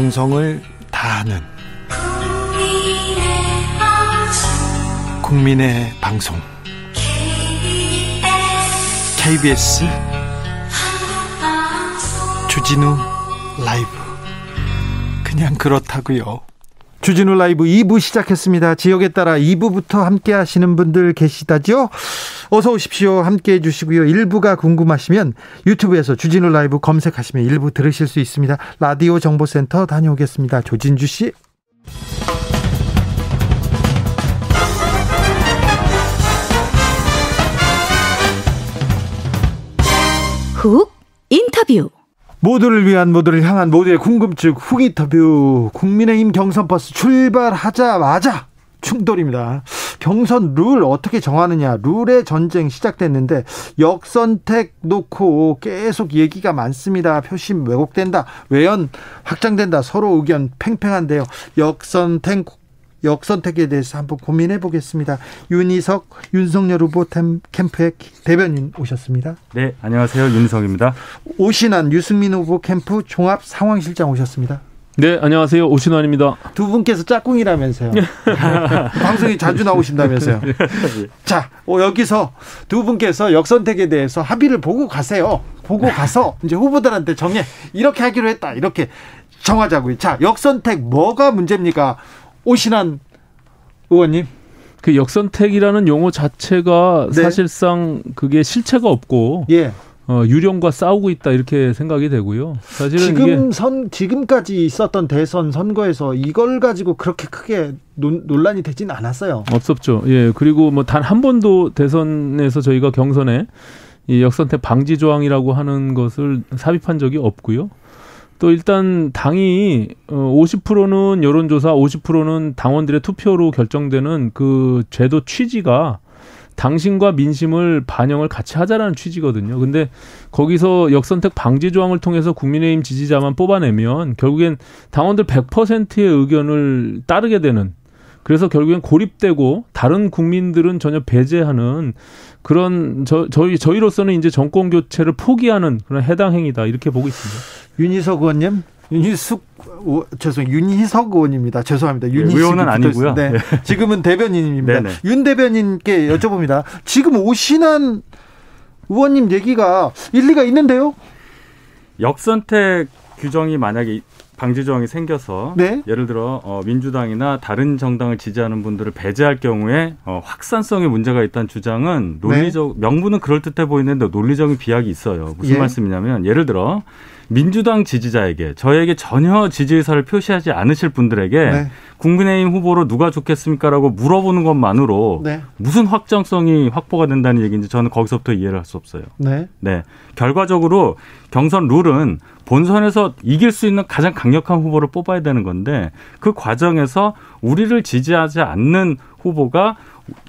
정성을 다하는 국민의 방송 KBS 주진우 라이브. 그냥 그렇다고요. 주진우 라이브 2부 시작했습니다. 지역에 따라 2부부터 함께 하시는 분들 계시다죠? 어서 오십시오. 함께 해주시고요. 1부가 궁금하시면 유튜브에서 주진우 라이브 검색하시면 1부 들으실 수 있습니다. 라디오 정보센터 다녀오겠습니다. 조진주 씨. 훅 인터뷰. 모두를 위한, 모두를 향한, 모두의 궁금증 훅 인터뷰. 국민의힘 경선버스 출발하자마자 충돌입니다. 경선 룰 어떻게 정하느냐, 룰의 전쟁 시작됐는데 역선택 놓고 계속 얘기가 많습니다. 표심 왜곡된다, 외연 확장된다, 서로 의견 팽팽한데요. 역선택에 대해서 한번 고민해 보겠습니다. 윤희석 윤석열 후보 캠프의 대변인 오셨습니다. 네, 안녕하세요. 윤희석입니다. 오신환 유승민 후보 캠프 종합 상황실장 오셨습니다. 네, 안녕하세요. 오신환입니다. 두 분께서 짝꿍이라면서요. 방송에 자주 나오신다면서요. 자, 여기서 두 분께서 역선택에 대해서 합의를 보고 가세요. 보고 가서 이제 후보들한테 정해. 이렇게 하기로 했다. 이렇게 정하자고요. 자, 역선택 뭐가 문제입니까? 오신환 의원님. 그 역선택이라는 용어 자체가 네. 사실상 그게 실체가 없고 예. 유령과 싸우고 있다 이렇게 생각이 되고요. 사실은 지금까지 있었던 대선 선거에서 이걸 가지고 그렇게 크게 논란이 되진 않았어요. 없었죠. 예. 그리고 뭐 단 한 번도 대선에서 저희가 경선에 이 역선택 방지 조항이라고 하는 것을 삽입한 적이 없고요. 또 일단 당이 50%는 여론조사, 50%는 당원들의 투표로 결정되는 그 제도 취지가 당심과 민심을 반영을 같이 하자라는 취지거든요. 근데 거기서 역선택 방지 조항을 통해서 국민의힘 지지자만 뽑아내면 결국엔 당원들 100%의 의견을 따르게 되는, 그래서 결국엔 고립되고 다른 국민들은 전혀 배제하는 그런 저희로서는 이제 정권 교체를 포기하는 그런 해당 행위다 이렇게 보고 있습니다. 윤희석 의원님, 윤희석 의원입니다. 죄송합니다. 의원은 아니고요. 네. 지금은 대변인입니다. 네네. 윤 대변인께 여쭤봅니다. 지금 오신환 의원님 얘기가 일리가 있는데요? 역선택 규정이 만약에 방지 조항이 생겨서 네. 예를 들어 민주당이나 다른 정당을 지지하는 분들을 배제할 경우에 확산성에 문제가 있다는 주장은 논리적 명분은 그럴듯해 보이는데 논리적인 비약이 있어요. 무슨 말씀이냐면 예를 들어 민주당 지지자에게, 저에게 전혀 지지 의사를 표시하지 않으실 분들에게 국민의힘 후보로 누가 좋겠습니까라고 물어보는 것만으로 무슨 확정성이 확보가 된다는 얘기인지 저는 거기서부터 이해를 할 수 없어요. 네. 결과적으로 경선 룰은 본선에서 이길 수 있는 가장 강력한 후보를 뽑아야 되는 건데 그 과정에서 우리를 지지하지 않는 후보가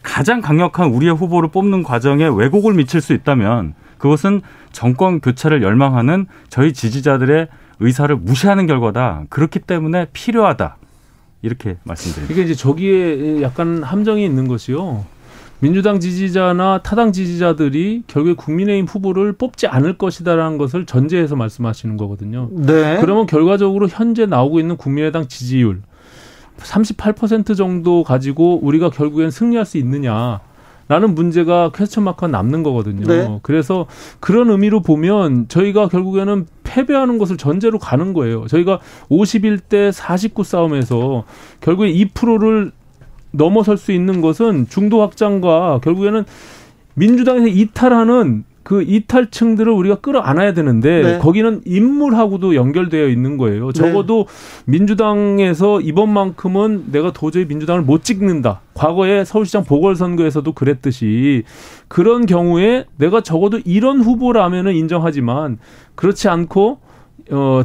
가장 강력한 우리의 후보를 뽑는 과정에 왜곡을 미칠 수 있다면 그것은 정권 교체를 열망하는 저희 지지자들의 의사를 무시하는 결과다. 그렇기 때문에 필요하다. 이렇게 말씀드립니다. 그러니까 이제 저기에 약간 함정이 있는 것이요. 민주당 지지자나 타당 지지자들이 결국에 국민의힘 후보를 뽑지 않을 것이다라는 것을 전제해서 말씀하시는 거거든요. 네. 그러면 결과적으로 현재 나오고 있는 국민의당 지지율 38% 정도 가지고 우리가 결국엔 승리할 수 있느냐. 라는 문제가 퀘스천 마크가 남는 거거든요. 네. 그래서 그런 의미로 보면 저희가 결국에는 패배하는 것을 전제로 가는 거예요. 저희가 51대 49 싸움에서 결국에 2%를 넘어설 수 있는 것은 중도 확장과 결국에는 민주당에서 이탈하는 그 이탈층들을 우리가 끌어안아야 되는데 거기는 인물하고도 연결되어 있는 거예요. 적어도 민주당에서 이번만큼은 내가 도저히 민주당을 못 찍는다. 과거에 서울시장 보궐선거에서도 그랬듯이 그런 경우에 내가 적어도 이런 후보라면은 인정하지만 그렇지 않고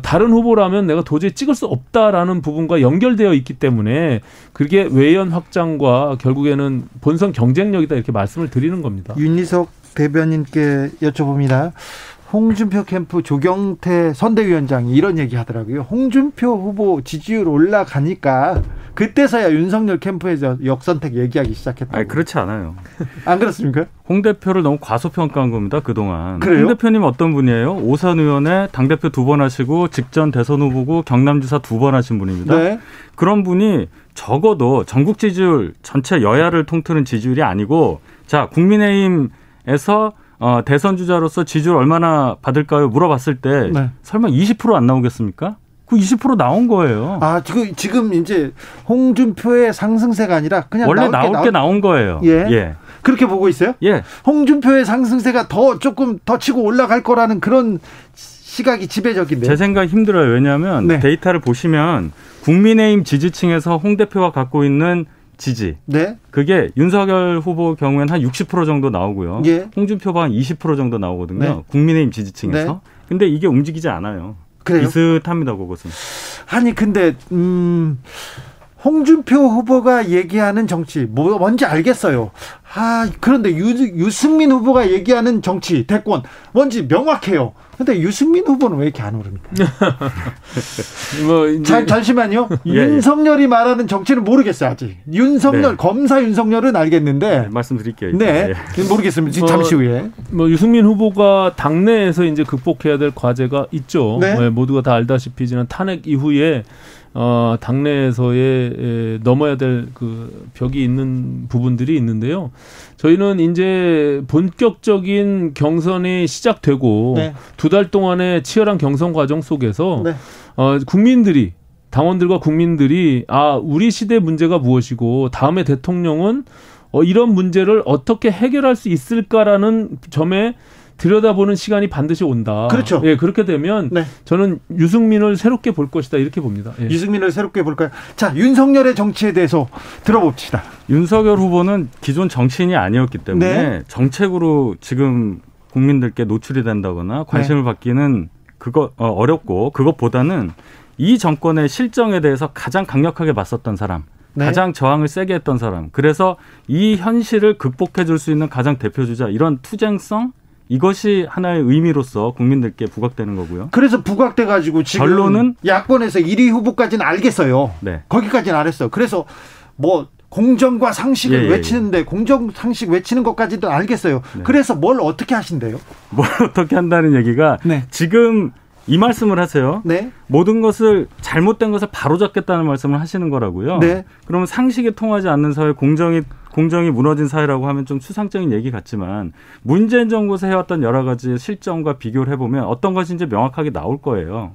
다른 후보라면 내가 도저히 찍을 수 없다라는 부분과 연결되어 있기 때문에 그게 외연 확장과 결국에는 본선 경쟁력이다 이렇게 말씀을 드리는 겁니다. 윤희석 대변인께 여쭤봅니다. 홍준표 캠프 조경태 선대위원장이 이런 얘기 하더라고요. 홍준표 후보 지지율 올라가니까 그때서야 윤석열 캠프에서 역선택 얘기하기 시작했다고. 아니, 그렇지 않아요. 안 그렇습니까? 홍 대표를 너무 과소평가한 겁니다, 그동안. 그래요? 홍 대표님 어떤 분이에요? 오산 의원에 당대표 2번 하시고 직전 대선 후보고 경남지사 2번 하신 분입니다. 네. 그런 분이 적어도 전국 지지율 전체 여야를 통틀은 지지율이 아니고 자, 국민의힘에서 대선 주자로서 지지율 얼마나 받을까요? 물어봤을 때 네. 설마 20% 안 나오겠습니까? 그 20% 나온 거예요. 아, 지금 이제 홍준표의 상승세가 아니라 그냥 원래 나올 게 나온 거예요. 예. 그렇게 보고 있어요? 예. 홍준표의 상승세가 조금 더 치고 올라갈 거라는 그런 시각이 지배적인데요. 제 생각 힘들어요. 왜냐하면 네. 데이터를 보시면 국민의힘 지지층에서 홍 대표가 갖고 있는 지지. 네. 그게 윤석열 후보 경우에는 한 60% 정도 나오고요. 예. 홍준표가 한 20% 정도 나오거든요. 네. 국민의힘 지지층에서. 네. 근데 이게 움직이지 않아요. 그래요? 비슷합니다, 그것은. 아니, 근데, 홍준표 후보가 얘기하는 정치, 뭔지 알겠어요. 그런데 유승민 후보가 얘기하는 정치, 대권, 뭔지 명확해요. 근데 유승민 후보는 왜 이렇게 안 오릅니까? 잠시만요. 예, 윤석열이 말하는 정치는 모르겠어요, 아직. 윤석열, 네. 검사 윤석열은 알겠는데. 네, 말씀드릴게요. 네. 모르겠습니다. 잠시 후에. 유승민 후보가 당내에서 이제 극복해야 될 과제가 있죠. 네. 모두가 다 알다시피 지난 탄핵 이후에 당내에서의 넘어야 될 그 벽이 있는 부분들이 있는데요. 저희는 이제 본격적인 경선이 시작되고 네. 2달 동안의 치열한 경선 과정 속에서 네. 국민들이 당원들과 국민들이 우리 시대 문제가 무엇이고 다음에 대통령은 이런 문제를 어떻게 해결할 수 있을까라는 점에 들여다보는 시간이 반드시 온다. 그렇죠. 예, 그렇게 되면 네. 저는 유승민을 새롭게 볼 것이다 이렇게 봅니다. 예. 유승민을 새롭게 볼까요? 자, 윤석열의 정치에 대해서 들어봅시다. 윤석열 후보는 기존 정치인이 아니었기 때문에 네. 정책으로 지금 국민들께 노출이 된다거나 관심을 네. 받기는 어렵고 그것보다는 이 정권의 실정에 대해서 가장 강력하게 맞섰던 사람. 네. 가장 저항을 세게 했던 사람. 그래서 이 현실을 극복해 줄 수 있는 가장 대표주자 이런 투쟁성 이것이 하나의 의미로서 국민들께 부각되는 거고요. 그래서 부각돼가지고 지금 결론은 야권에서 1위 후보까지는 알겠어요. 네. 거기까지는 알았어요. 그래서 공정과 상식을 외치는데 공정 상식 외치는 것까지도 알겠어요. 네. 그래서 뭘 어떻게 하신대요? 뭘 어떻게 한다는 얘기가 네. 지금 이 말씀을 하세요. 네. 모든 것을 잘못된 것을 바로잡겠다는 말씀을 하시는 거라고요. 네. 그러면 상식이 통하지 않는 사회, 공정이 무너진 사회라고 하면 좀 추상적인 얘기 같지만 문재인 정부에서 해왔던 여러 가지 실정과 비교를 해보면 어떤 것이 이제 명확하게 나올 거예요.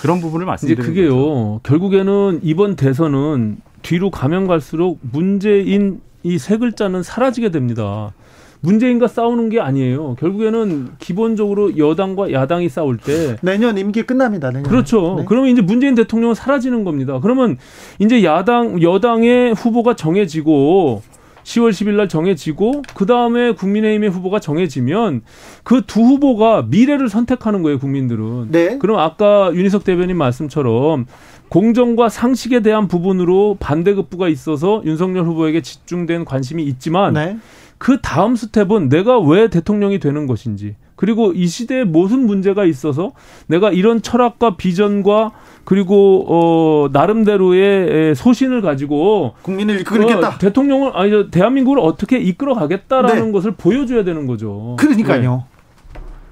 그런 부분을 말씀드리는 이제 그게요. 거죠. 결국에는 이번 대선은 뒤로 가면 갈수록 문재인 이 세 글자는 사라지게 됩니다. 문재인과 싸우는 게 아니에요. 결국에는 기본적으로 여당과 야당이 싸울 때 내년 임기 끝납니다. 내년. 그렇죠. 네. 그러면 이제 문재인 대통령은 사라지는 겁니다. 그러면 이제 여당의 후보가 정해지고 10월 10일 날 정해지고 그다음에 국민의힘의 후보가 정해지면 그 두 후보가 미래를 선택하는 거예요, 국민들은. 네. 그럼 아까 윤희석 대변인 말씀처럼 공정과 상식에 대한 부분으로 반대급부가 있어서 윤석열 후보에게 집중된 관심이 있지만 네. 그 다음 스텝은 내가 왜 대통령이 되는 것인지 그리고 이 시대에 무슨 문제가 있어서 내가 이런 철학과 비전과 그리고 나름대로의 소신을 가지고 국민을 이끌겠다. 대통령을 대한민국을 어떻게 이끌어가겠다라는 네. 것을 보여줘야 되는 거죠. 그러니까요. 네.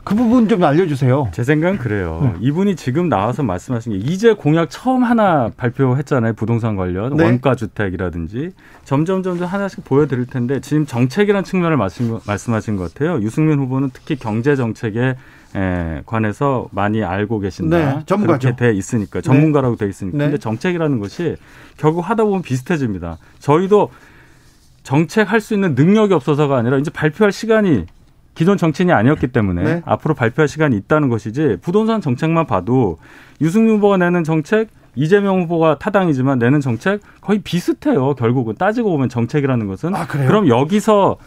그 부분 좀 알려주세요. 제 생각은 그래요. 이분이 지금 나와서 말씀하신 게 이제 공약 처음 하나 발표했잖아요. 부동산 관련 네. 원가주택이라든지 점점 하나씩 보여드릴 텐데 지금 정책이라는 측면을 말씀하신 것 같아요. 유승민 후보는 특히 경제 정책에 관해서 많이 알고 계신다. 네, 전문가죠. 그렇게 돼 있으니까 전문가라고 돼 있으니까. 네. 근데 정책이라는 것이 결국 하다 보면 비슷해집니다. 저희도 정책할 수 있는 능력이 없어서가 아니라 이제 발표할 시간이 기존 정치인이 아니었기 때문에 네. 앞으로 발표할 시간이 있다는 것이지 부동산 정책만 봐도 유승민 후보가 내는 정책, 이재명 후보가 타당이지만 내는 정책 거의 비슷해요. 결국은 따지고 보면 정책이라는 것은. 그럼 여기서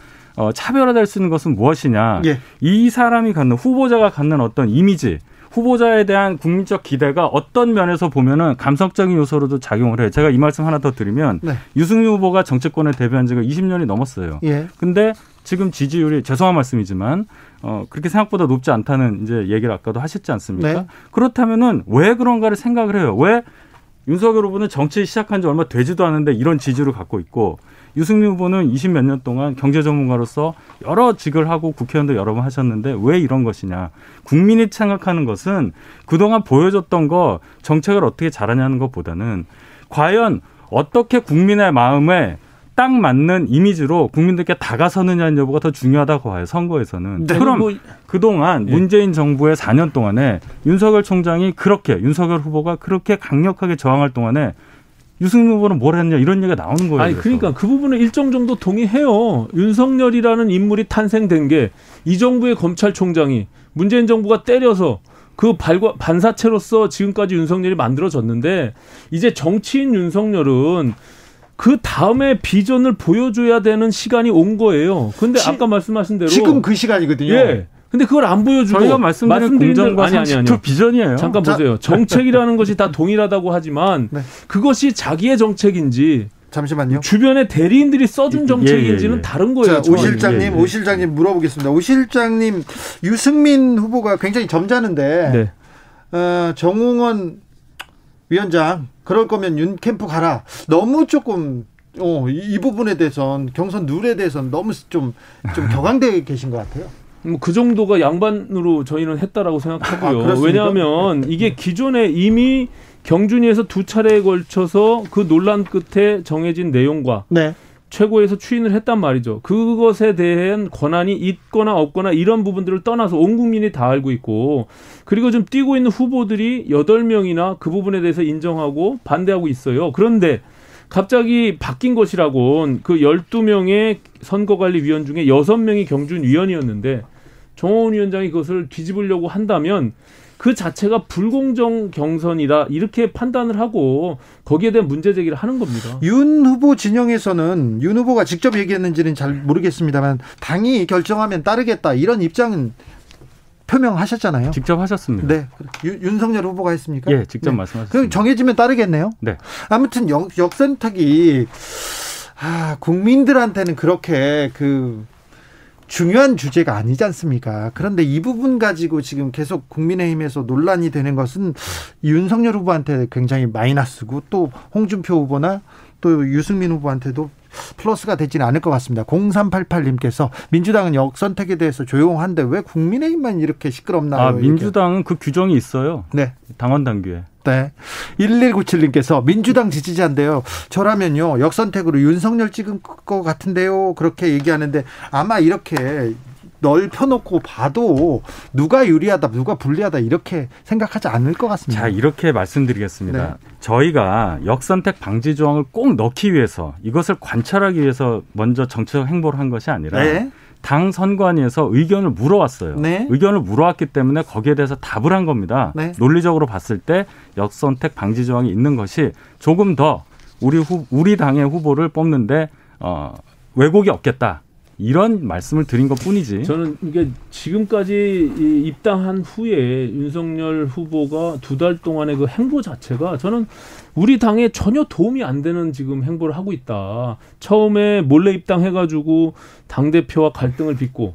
차별화될 수 있는 것은 무엇이냐. 예. 이 사람이 갖는 후보자가 갖는 어떤 이미지, 후보자에 대한 국민적 기대가 어떤 면에서 보면은 감성적인 요소로도 작용을 해요. 제가 이 말씀 하나 더 드리면 네. 유승민 후보가 정치권에 데뷔한 지가 20년이 넘었어요. 예. 근데 지금 지지율이 죄송한 말씀이지만 그렇게 생각보다 높지 않다는 이제 얘기를 아까도 하셨지 않습니까? 네. 그렇다면은 왜 그런가를 생각을 해요. 왜 윤석열 후보는 정치 시작한 지 얼마 되지도 않은데 이런 지지를 갖고 있고 유승민 후보는 20몇 년 동안 경제 전문가로서 여러 직을 하고 국회의원도 여러 번 하셨는데 왜 이런 것이냐. 국민이 생각하는 것은 그동안 보여줬던 거 정책을 어떻게 잘하냐는 것보다는 과연 어떻게 국민의 마음에 딱 맞는 이미지로 국민들께 다가서느냐는 여부가 더 중요하다고 봐요. 선거에서는. 네. 그럼 그동안 문재인 정부의 4년 동안에 윤석열 후보가 그렇게 강력하게 저항할 동안에 유승민 후보는 뭘 했냐 이런 얘기가 나오는 거예요. 아니 그러니까 그 부분은 일정 정도 동의해요. 윤석열이라는 인물이 탄생된 게 이 정부의 검찰총장이 문재인 정부가 때려서 그 반사체로서 지금까지 윤석열이 만들어졌는데 이제 정치인 윤석열은 그 다음에 비전을 보여줘야 되는 시간이 온 거예요. 그런데 아까 말씀하신 대로 지금 그 시간이거든요. 예. 근데 그걸 안 보여주고 저희가 말씀드린 공정과 상식적 비전이에요. 잠깐 보세요. 정책이라는 것이 다 동일하다고 하지만 네. 그것이 자기의 정책인지 잠시만요. 주변의 대리인들이 써준 정책인지는 다른 거예요. 자, 오 실장님 물어보겠습니다. 오 실장님 유승민 후보가 굉장히 점잖은데 네. 정웅원 위원장 그럴 거면 윤 캠프 가라. 너무 조금 이 부분에 대해서는 경선 룰에 대해서는 너무 좀 격앙되어 계신 것 같아요. 뭐 그 정도가 양반으로 저희는 했다라고 생각하고요. 왜냐하면 이게 기존에 이미 경준위에서 2차례에 걸쳐서 그 논란 끝에 정해진 내용과 네. 최고에서 추인을 했단 말이죠. 그것에 대한 권한이 있거나 없거나 이런 부분들을 떠나서 온 국민이 다 알고 있고 그리고 좀 뛰고 있는 후보들이 8명이나 그 부분에 대해서 인정하고 반대하고 있어요. 그런데 갑자기 바뀐 것이라곤 그 12명의 선거관리위원 중에 6명이 경준위원이었는데 정호원 위원장이 그것을 뒤집으려고 한다면 그 자체가 불공정 경선이다 이렇게 판단을 하고 거기에 대한 문제 제기를 하는 겁니다. 윤 후보 진영에서는 윤 후보가 직접 얘기했는지는 잘 모르겠습니다만 당이 결정하면 따르겠다 이런 입장은 표명하셨잖아요. 직접 하셨습니다. 네, 윤석열 후보가 했습니까? 예, 직접 네. 말씀하셨습니다. 그럼 정해지면 따르겠네요. 네. 아무튼 역선택이 국민들한테는 그렇게 중요한 주제가 아니지 않습니까? 그런데 이 부분 가지고 지금 계속 국민의힘에서 논란이 되는 것은 윤석열 후보한테 굉장히 마이너스고 또 홍준표 후보나 또 유승민 후보한테도 플러스가 되지는 않을 것 같습니다. 0388님께서 민주당은 역선택에 대해서 조용한데 왜 국민의힘만 이렇게 시끄럽나요? 민주당은 그 규정이 있어요. 네. 당원 당규에. 네. 1197님께서 민주당 지지자인데요. 저라면요. 역선택으로 윤석열 찍은 것 같은데요. 그렇게 얘기하는데 아마 이렇게 넓혀놓고 봐도 누가 유리하다, 누가 불리하다 이렇게 생각하지 않을 것 같습니다. 자, 이렇게 말씀드리겠습니다. 네. 저희가 역선택 방지 조항을 꼭 넣기 위해서 이것을 관찰하기 위해서 먼저 정치적 행보를 한 것이 아니라 네. 당 선관위에서 의견을 물어왔어요. 네. 의견을 물어왔기 때문에 거기에 대해서 답을 한 겁니다. 네. 논리적으로 봤을 때 역선택 방지 조항이 있는 것이 조금 더 우리 당의 후보를 뽑는데 왜곡이 없겠다. 이런 말씀을 드린 것뿐이지. 저는 이게 지금까지 입당한 후에 윤석열 후보가 2달 동안의 그 행보 자체가 저는 우리 당에 전혀 도움이 안 되는 지금 행보를 하고 있다. 처음에 몰래 입당해가지고 당대표와 갈등을 빚고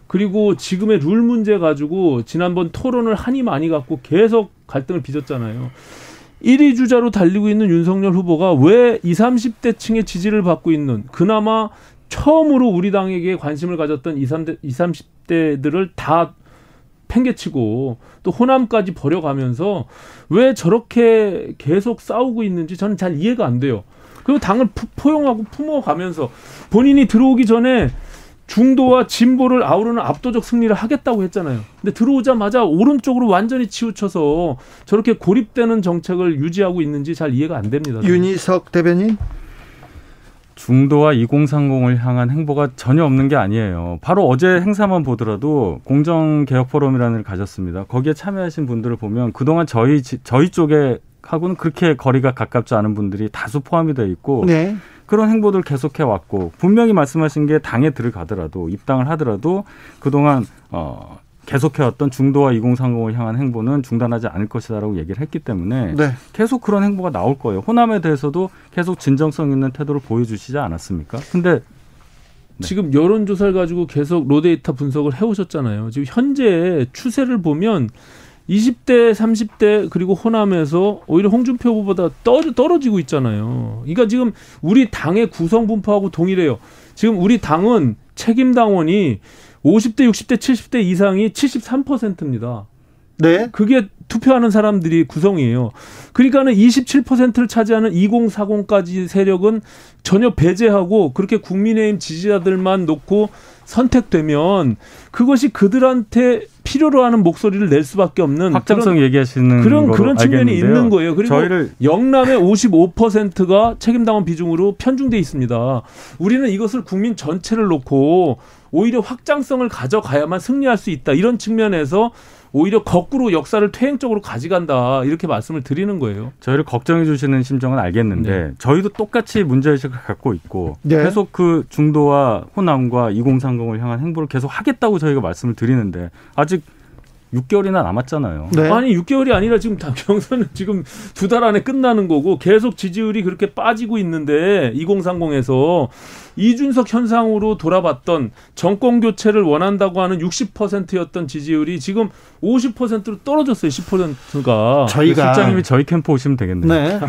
그리고 지금의 룰 문제 가지고 지난번 토론을 한이 많이 갖고 계속 갈등을 빚었잖아요. 1위 주자로 달리고 있는 윤석열 후보가 왜 20, 30대 층의 지지를 받고 있는 그나마 처음으로 우리 당에게 관심을 가졌던 20, 30대들을 다 팽개치고 또 호남까지 버려가면서 왜 저렇게 계속 싸우고 있는지 저는 잘 이해가 안 돼요. 그리고 당을 포용하고 품어가면서 본인이 들어오기 전에 중도와 진보를 아우르는 압도적 승리를 하겠다고 했잖아요. 근데 들어오자마자 오른쪽으로 완전히 치우쳐서 저렇게 고립되는 정책을 유지하고 있는지 잘 이해가 안 됩니다. 윤희석 대변인. 중도와 2030을 향한 행보가 전혀 없는 게 아니에요. 바로 어제 행사만 보더라도 공정개혁포럼이라는 걸 가졌습니다. 거기에 참여하신 분들을 보면 그동안 저희 쪽에 하고는 그렇게 거리가 가깝지 않은 분들이 다수 포함이 되어 있고 네. 그런 행보들을 계속해 왔고 분명히 말씀하신 게 당에 들어가더라도 입당을 하더라도 그동안 계속해왔던 중도와 2030을 향한 행보는 중단하지 않을 것이다라고 얘기를 했기 때문에 네. 계속 그런 행보가 나올 거예요. 호남에 대해서도 계속 진정성 있는 태도를 보여주시지 않았습니까? 근데 지금 여론조사를 가지고 계속 로데이터 분석을 해오셨잖아요. 지금 현재 추세를 보면 20대, 30대 그리고 호남에서 오히려 홍준표 후보보다 떨어지고 있잖아요. 그러니까 지금 우리 당의 구성 분포하고 동일해요. 지금 우리 당은 책임당원이 50대, 60대, 70대 이상이 73%입니다. 네. 그게 투표하는 사람들이 구성이에요. 그러니까는 27%를 차지하는 2040까지 세력은 전혀 배제하고 그렇게 국민의힘 지지자들만 놓고 선택되면 그것이 그들한테 필요로 하는 목소리를 낼 수밖에 없는 확장성 얘기하시는 그런 측면이 알겠는데요. 있는 거예요. 그리고 저희를 영남의 55%가 책임당원 비중으로 편중돼 있습니다. 우리는 이것을 국민 전체를 놓고 오히려 확장성을 가져가야만 승리할 수 있다. 이런 측면에서 오히려 거꾸로 역사를 퇴행적으로 가져간다. 이렇게 말씀을 드리는 거예요. 저희를 걱정해 주시는 심정은 알겠는데 네. 저희도 똑같이 문제의식을 갖고 있고 네. 계속 그 중도와 호남과 2030을 향한 행보를 계속 하겠다고 저희가 말씀을 드리는데 아직 6개월이나 남았잖아요. 네. 아니 6개월이 아니라 지금 경선은 지금 2달 안에 끝나는 거고 계속 지지율이 그렇게 빠지고 있는데 2030에서 이준석 현상으로 돌아봤던 정권 교체를 원한다고 하는 60%였던 지지율이 지금 50%로 떨어졌어요. 10%가. 저희가 실장님이 저희 캠프 오시면 되겠네요. 네.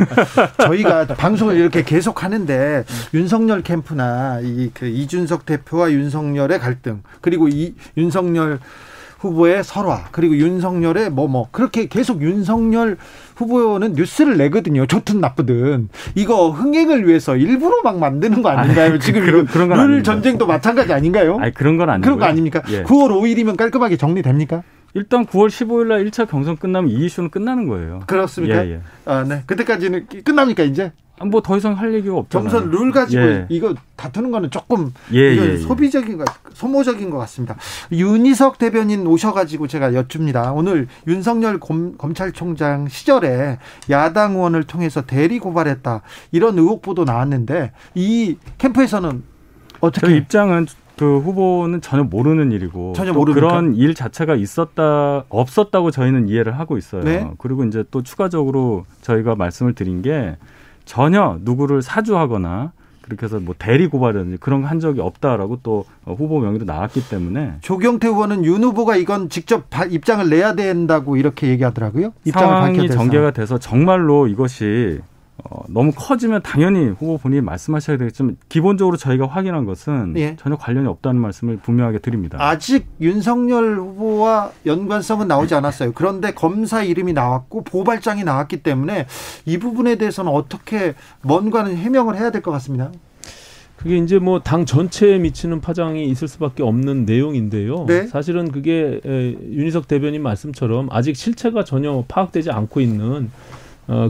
저희가 방송을 이렇게 계속 하는데 윤석열 캠프나 이준석 대표와 윤석열의 갈등 그리고 윤석열 후보의 설화 그리고 윤석열의 그렇게 계속 윤석열 후보는 뉴스를 내거든요. 좋든 나쁘든 이거 흥행을 위해서 일부러 막 만드는 거 아닌가요? 지금 그런 건 룰 전쟁도 마찬가지 아닌가요? 아니 그런 건 아니고요. 그런 거 아닙니까? 예. 9월 5일이면 깔끔하게 정리됩니까? 일단 9월 15일 날 1차 경선 끝나면 이 이슈는 끝나는 거예요. 그렇습니까? 예. 네. 그때까지는 끝납니까 이제? 뭐 더 이상 할 얘기가 없잖아요. 경선 룰 가지고 이거 다투는 거는 조금 소모적인 것 같습니다. 윤희석 대변인 오셔가지고 제가 여쭙니다. 오늘 윤석열 검찰총장 시절에 야당 의원을 통해서 대리 고발했다 이런 의혹 보도 나왔는데 이 캠프에서는 어떻게? 저희 입장은 그 후보는 전혀 모르는 일이고 그런 일 자체가 없었다고 저희는 이해를 하고 있어요. 네? 그리고 이제 또 추가적으로 저희가 말씀을 드린 게 전혀 누구를 사주하거나 그렇게 해서 뭐 대리 고발이라든지 그런 거 한 적이 없다라고 또 후보 명의로 나왔기 때문에 조경태 후보는 윤 후보가 이건 직접 입장을 내야 된다고 이렇게 얘기하더라고요. 상황이 전개가 돼서 정말로 이것이 너무 커지면 당연히 후보 본인이 말씀하셔야 되겠지만 기본적으로 저희가 확인한 것은 전혀 관련이 없다는 말씀을 분명하게 드립니다. 아직 윤석열 후보와 연관성은 나오지 않았어요. 그런데 검사 이름이 나왔고 보발장이 나왔기 때문에 이 부분에 대해서는 어떻게 뭔가는 해명을 해야 될 것 같습니다. 그게 이제 뭐 당 전체에 미치는 파장이 있을 수밖에 없는 내용인데요. 네? 사실은 그게 윤희석 대변인 말씀처럼 아직 실체가 전혀 파악되지 않고 있는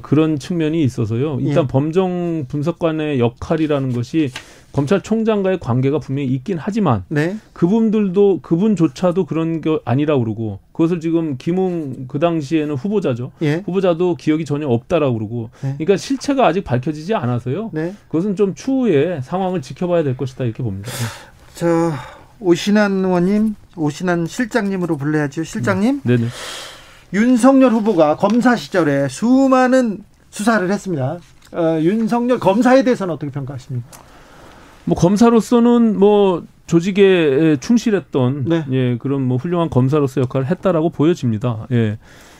그런 측면이 있어서요. 일단 범정 분석관의 역할이라는 것이 검찰총장과의 관계가 분명히 있긴 하지만 그분조차도 그런 게 아니라고 그러고 그것을 지금 김웅 그 당시에는 후보자죠. 후보자도 기억이 전혀 없다라고 그러고 그러니까 실체가 아직 밝혀지지 않아서요. 그것은 좀 추후에 상황을 지켜봐야 될 것이다 이렇게 봅니다. 오신환 의원님, 오신환 실장님으로 불러야죠. 실장님. 네네. 윤석열 후보가 검사 시절에 수많은 수사를 했습니다. 윤석열 검사에 대해서는 어떻게 평가하십니까? 뭐 검사로서는 뭐 조직에 충실했던 그런 뭐 훌륭한 검사로서 역할을 했다라고 보여집니다.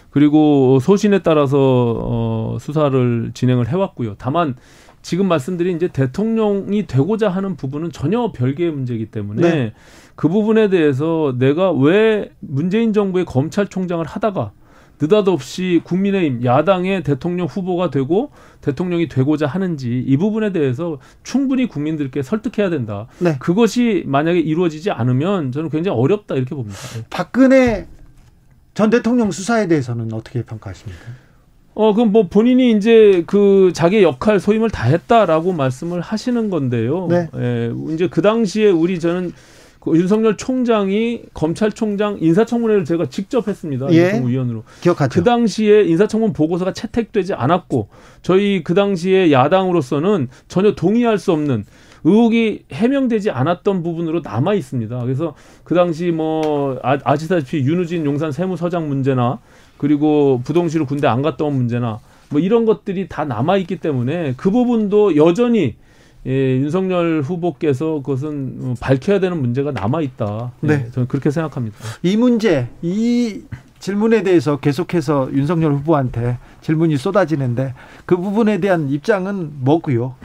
그리고 소신에 따라서 수사를 진행을 해왔고요. 다만 지금 말씀드린 이제 대통령이 되고자 하는 부분은 전혀 별개의 문제이기 때문에 그 부분에 대해서 내가 왜 문재인 정부의 검찰총장을 하다가 느닷없이 국민의힘 야당의 대통령 후보가 되고 대통령이 되고자 하는지 이 부분에 대해서 충분히 국민들께 설득해야 된다. 그것이 만약에 이루어지지 않으면 저는 굉장히 어렵다 이렇게 봅니다. 박근혜 전 대통령 수사에 대해서는 어떻게 평가하십니까? 그럼 뭐 본인이 이제 그 자기의 역할 소임을 다 했다라고 말씀을 하시는 건데요. 이제 그 당시에 저는 윤석열 총장이 검찰총장 인사청문회를 제가 직접 했습니다. 인사청문위원으로. 기억하죠. 그 당시에 인사청문 보고서가 채택되지 않았고 저희 그 당시에 야당으로서는 전혀 동의할 수 없는 의혹이 해명되지 않았던 부분으로 남아 있습니다. 그래서 그 당시 뭐 아시다시피 윤우진 용산 세무서장 문제나 그리고 부동시로 군대 안 갔다 온 문제나 뭐 이런 것들이 다 남아 있기 때문에 그 부분도 여전히 윤석열 후보께서 그것은 밝혀야 되는 문제가 남아 있다. 네. 저는 그렇게 생각합니다. 이 문제, 이 질문에 대해서 계속해서 윤석열 후보한테 질문이 쏟아지는데 그 부분에 대한 입장은 뭐고요?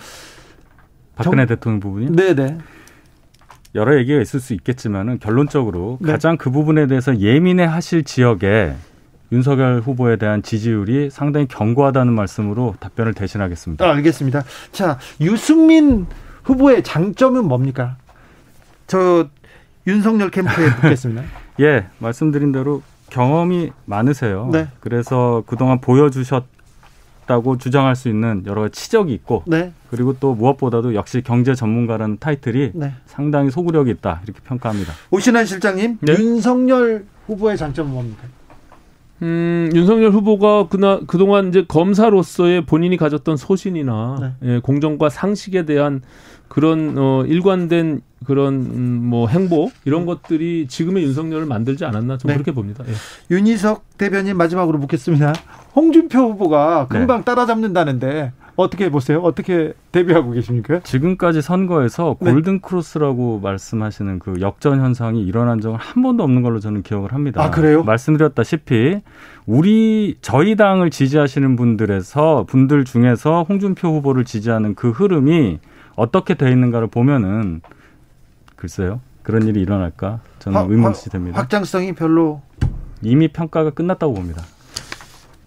박근혜 대통령 부분이요? 네네. 여러 얘기가 있을 수 있겠지만은 결론적으로 네. 가장 그 부분에 대해서 예민해하실 지역에 윤석열 후보에 대한 지지율이 상당히 견고하다는 말씀으로 답변을 대신하겠습니다. 알겠습니다. 자, 유승민 후보의 장점은 뭡니까? 저 윤석열 캠프에 묻겠습니다. 예, 말씀드린 대로 경험이 많으세요. 네. 그래서 그동안 보여주셨다고 주장할 수 있는 여러 가지 치적이 있고 네. 그리고 또 무엇보다도 역시 경제 전문가라는 타이틀이 네. 상당히 소구력이 있다 이렇게 평가합니다. 오신환 실장님, 네. 윤석열 후보의 장점은 뭡니까? 윤석열 후보가 그동안 이제 검사로서의 본인이 가졌던 소신이나 네. 예, 공정과 상식에 대한 그런 일관된 그런 뭐 행보 이런 것들이 지금의 윤석열을 만들지 않았나 저는 그렇게 봅니다. 예. 윤희석 대변인 마지막으로 묻겠습니다. 홍준표 후보가 금방 따라잡는다는데 어떻게 보세요? 어떻게 대비하고 계십니까? 지금까지 선거에서 골든크로스라고 말씀하시는 그 역전 현상이 일어난 적은 한 번도 없는 걸로 저는 기억을 합니다. 아, 그래요? 말씀드렸다시피 저희 당을 지지하시는 분들 중에서 홍준표 후보를 지지하는 그 흐름이 어떻게 돼 있는가를 보면은 글쎄요. 그런 일이 일어날까? 저는 의문시 됩니다. 확장성이 별로 이미 평가가 끝났다고 봅니다.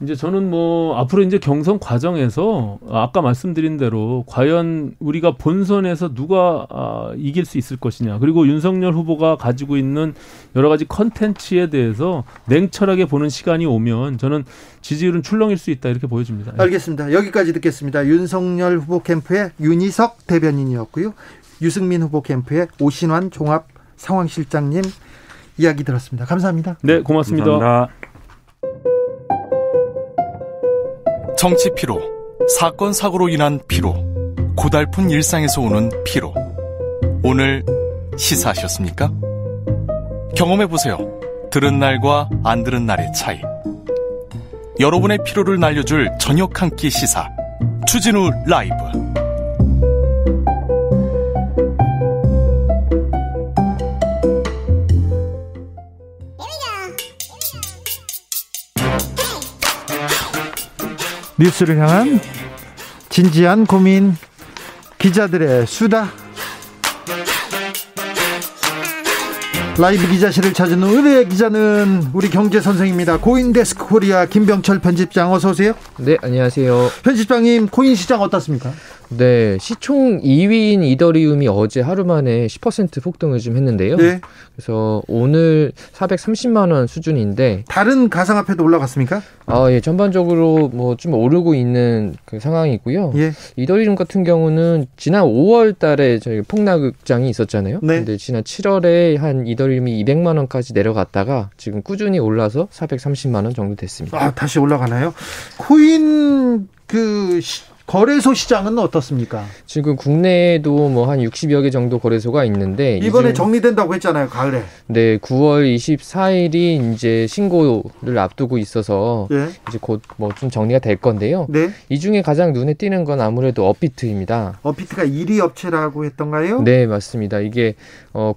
이제 저는 뭐 앞으로 이제 경선 과정에서 아까 말씀드린 대로 과연 우리가 본선에서 누가 이길 수 있을 것이냐 그리고 윤석열 후보가 가지고 있는 여러 가지 컨텐츠에 대해서 냉철하게 보는 시간이 오면 저는 지지율은 출렁일 수 있다 이렇게 보여집니다. 알겠습니다. 여기까지 듣겠습니다. 윤석열 후보 캠프의 윤희석 대변인이었고요. 유승민 후보 캠프의 오신환 종합 상황실장님 이야기 들었습니다. 감사합니다. 네, 고맙습니다. 감사합니다. 정치 피로, 사건 사고로 인한 피로, 고달픈 일상에서 오는 피로. 오늘 시사하셨습니까? 경험해보세요. 들은 날과 안 들은 날의 차이. 여러분의 피로를 날려줄 저녁 한 끼 시사 추진우 라이브. 뉴스를 향한 진지한 고민, 기자들의 수다. 라이브 기자실을 찾은 오늘의 기자는 우리 경제선생입니다. 코인데스크 코리아 김병철 편집장, 어서 오세요. 네, 안녕하세요. 편집장님, 코인 시장 어떻습니까? 네, 시총 2위인 이더리움이 어제 하루 만에 10% 폭등을 좀 했는데요. 네. 그래서 오늘 430만 원 수준인데 다른 가상화폐도 올라갔습니까? 예, 전반적으로 뭐 좀 오르고 있는 그 상황이고요. 예. 이더리움 같은 경우는 지난 5월 달에 저희 폭락장이 있었잖아요. 네. 근데 지난 7월에 한 이더리움이 200만 원까지 내려갔다가 지금 꾸준히 올라서 430만 원 정도 됐습니다. 다시 올라가나요? 코인 거래소 시장은 어떻습니까? 지금 국내에도 뭐 한 60여 개 정도 거래소가 있는데 이번에 정리된다고 했잖아요, 가을에. 네, 9월 24일이 이제 신고를 앞두고 있어서 이제 곧 뭐 좀 정리가 될 건데요. 네. 이 중에 가장 눈에 띄는 건 아무래도 업비트입니다. 업비트가 1위 업체라고 했던가요? 네, 맞습니다. 이게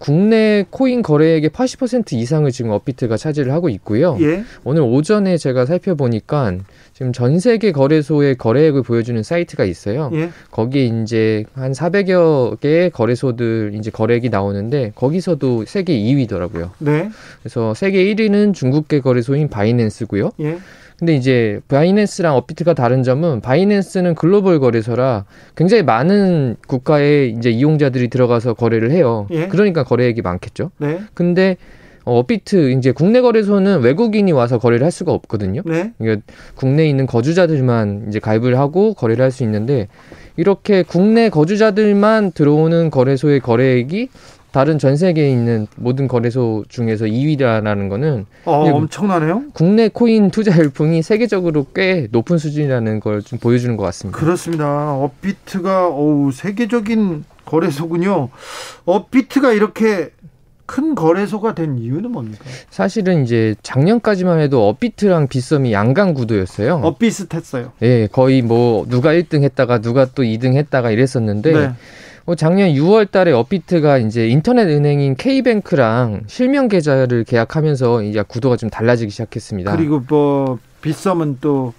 국내 코인 거래액의 80% 이상을 지금 업비트가 차지를 하고 있고요. 예. 오늘 오전에 제가 살펴보니까 지금 전 세계 거래소의 거래액을 보여주는 사이트가 있어요. 예. 거기에 이제 한 400여 개의 거래소들 이제 거래액이 나오는데 거기서도 세계 2위더라고요. 네. 그래서 세계 1위는 중국계 거래소인 바이낸스고요. 예. 근데 이제 바이낸스랑 업비트가 다른 점은 바이낸스는 글로벌 거래소라 굉장히 많은 국가의 이제 이용자들이 들어가서 거래를 해요. 예. 그러니까 거래액이 많겠죠. 네. 근데 업비트 이제 국내 거래소는 외국인이 와서 거래를 할 수가 없거든요. 네. 그러니까 국내에 있는 거주자들만 이제 가입을 하고 거래를 할 수 있는데 이렇게 국내 거주자들만 들어오는 거래소의 거래액이 다른 전 세계에 있는 모든 거래소 중에서 2위라는 거는 엄청나네요. 국내 코인 투자 열풍이 세계적으로 꽤 높은 수준이라는 걸 좀 보여주는 것 같습니다. 그렇습니다. 업비트가 세계적인 거래소군요. 업비트가 이렇게 큰 거래소가 된 이유는 뭡니까? 사실은 이제 작년까지만 해도 업비트랑 빗썸이 양강 구도였어요. 비슷했어요. 네, 거의 뭐 누가 1등 했다가 누가 또 2등 했다가 이랬었는데 네. 작년 6월 달에 업비트가 이제 인터넷 은행인 K뱅크랑 실명 계좌를 계약하면서 이제 구도가 좀 달라지기 시작했습니다. 그리고 뭐 빗썸은 또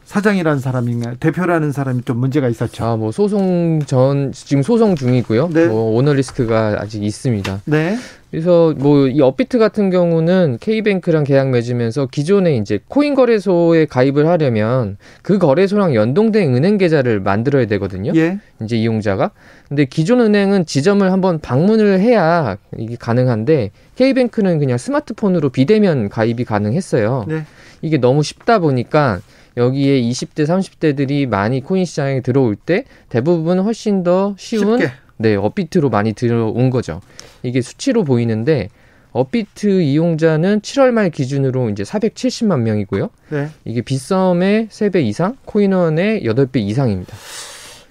사장이라는 사람인가요? 대표라는 사람이 좀 문제가 있었죠. 뭐 지금 소송 중이고요. 네. 오너 리스크가 아직 있습니다. 네. 그래서 이 업비트 같은 경우는 K뱅크랑 계약 맺으면서 기존에 이제 코인 거래소에 가입을 하려면 그 거래소랑 연동된 은행 계좌를 만들어야 되거든요. 예. 이제 이용자가. 근데 기존 은행은 지점을 한번 방문을 해야 이게 가능한데 K뱅크는 그냥 스마트폰으로 비대면 가입이 가능했어요. 네. 이게 너무 쉽다 보니까 여기에 20대, 30대들이 많이 코인 시장에 들어올 때 대부분 훨씬 더 쉬운 업비트로 많이 들어온 거죠. 이게 수치로 보이는데 업비트 이용자는 7월 말 기준으로 이제 470만 명이고요. 네. 이게 빗썸의 3배 이상, 코인원의 8배 이상입니다.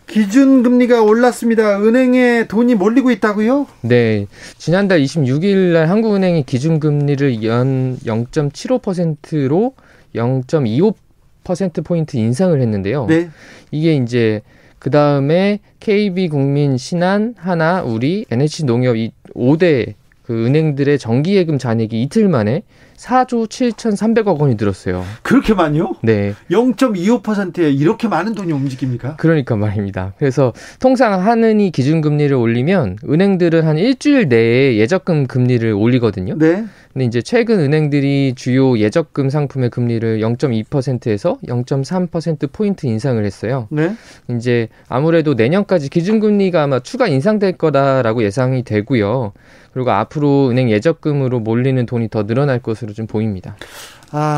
기준금리가 올랐습니다. 은행에 돈이 몰리고 있다고요? 네. 지난달 26일 날 한국은행이 기준금리를 연 0.75%로 0.25%포인트 인상을 했는데요. 네. 이게 이제 그 다음에 KB국민, 신한, 하나, 우리, NH농협 이 5대 그 은행들의 정기예금 잔액이 이틀 만에 4조 7,300억 원이 늘었어요. 그렇게 많이요? 네. 0.25%에 이렇게 많은 돈이 움직입니까? 그러니까 말입니다. 그래서 통상 하느니 기준금리를 올리면 은행들은 한 일주일 내에 예적금 금리를 올리거든요. 네. 근데 이제 최근 은행들이 주요 예적금 상품의 금리를 0.2%에서 0.3%포인트 인상을 했어요. 네. 이제 아무래도 내년까지 기준금리가 아마 추가 인상될 거다라고 예상이 되고요. 그리고 앞으로 은행 예적금으로 몰리는 돈이 더 늘어날 것으로 좀 보입니다.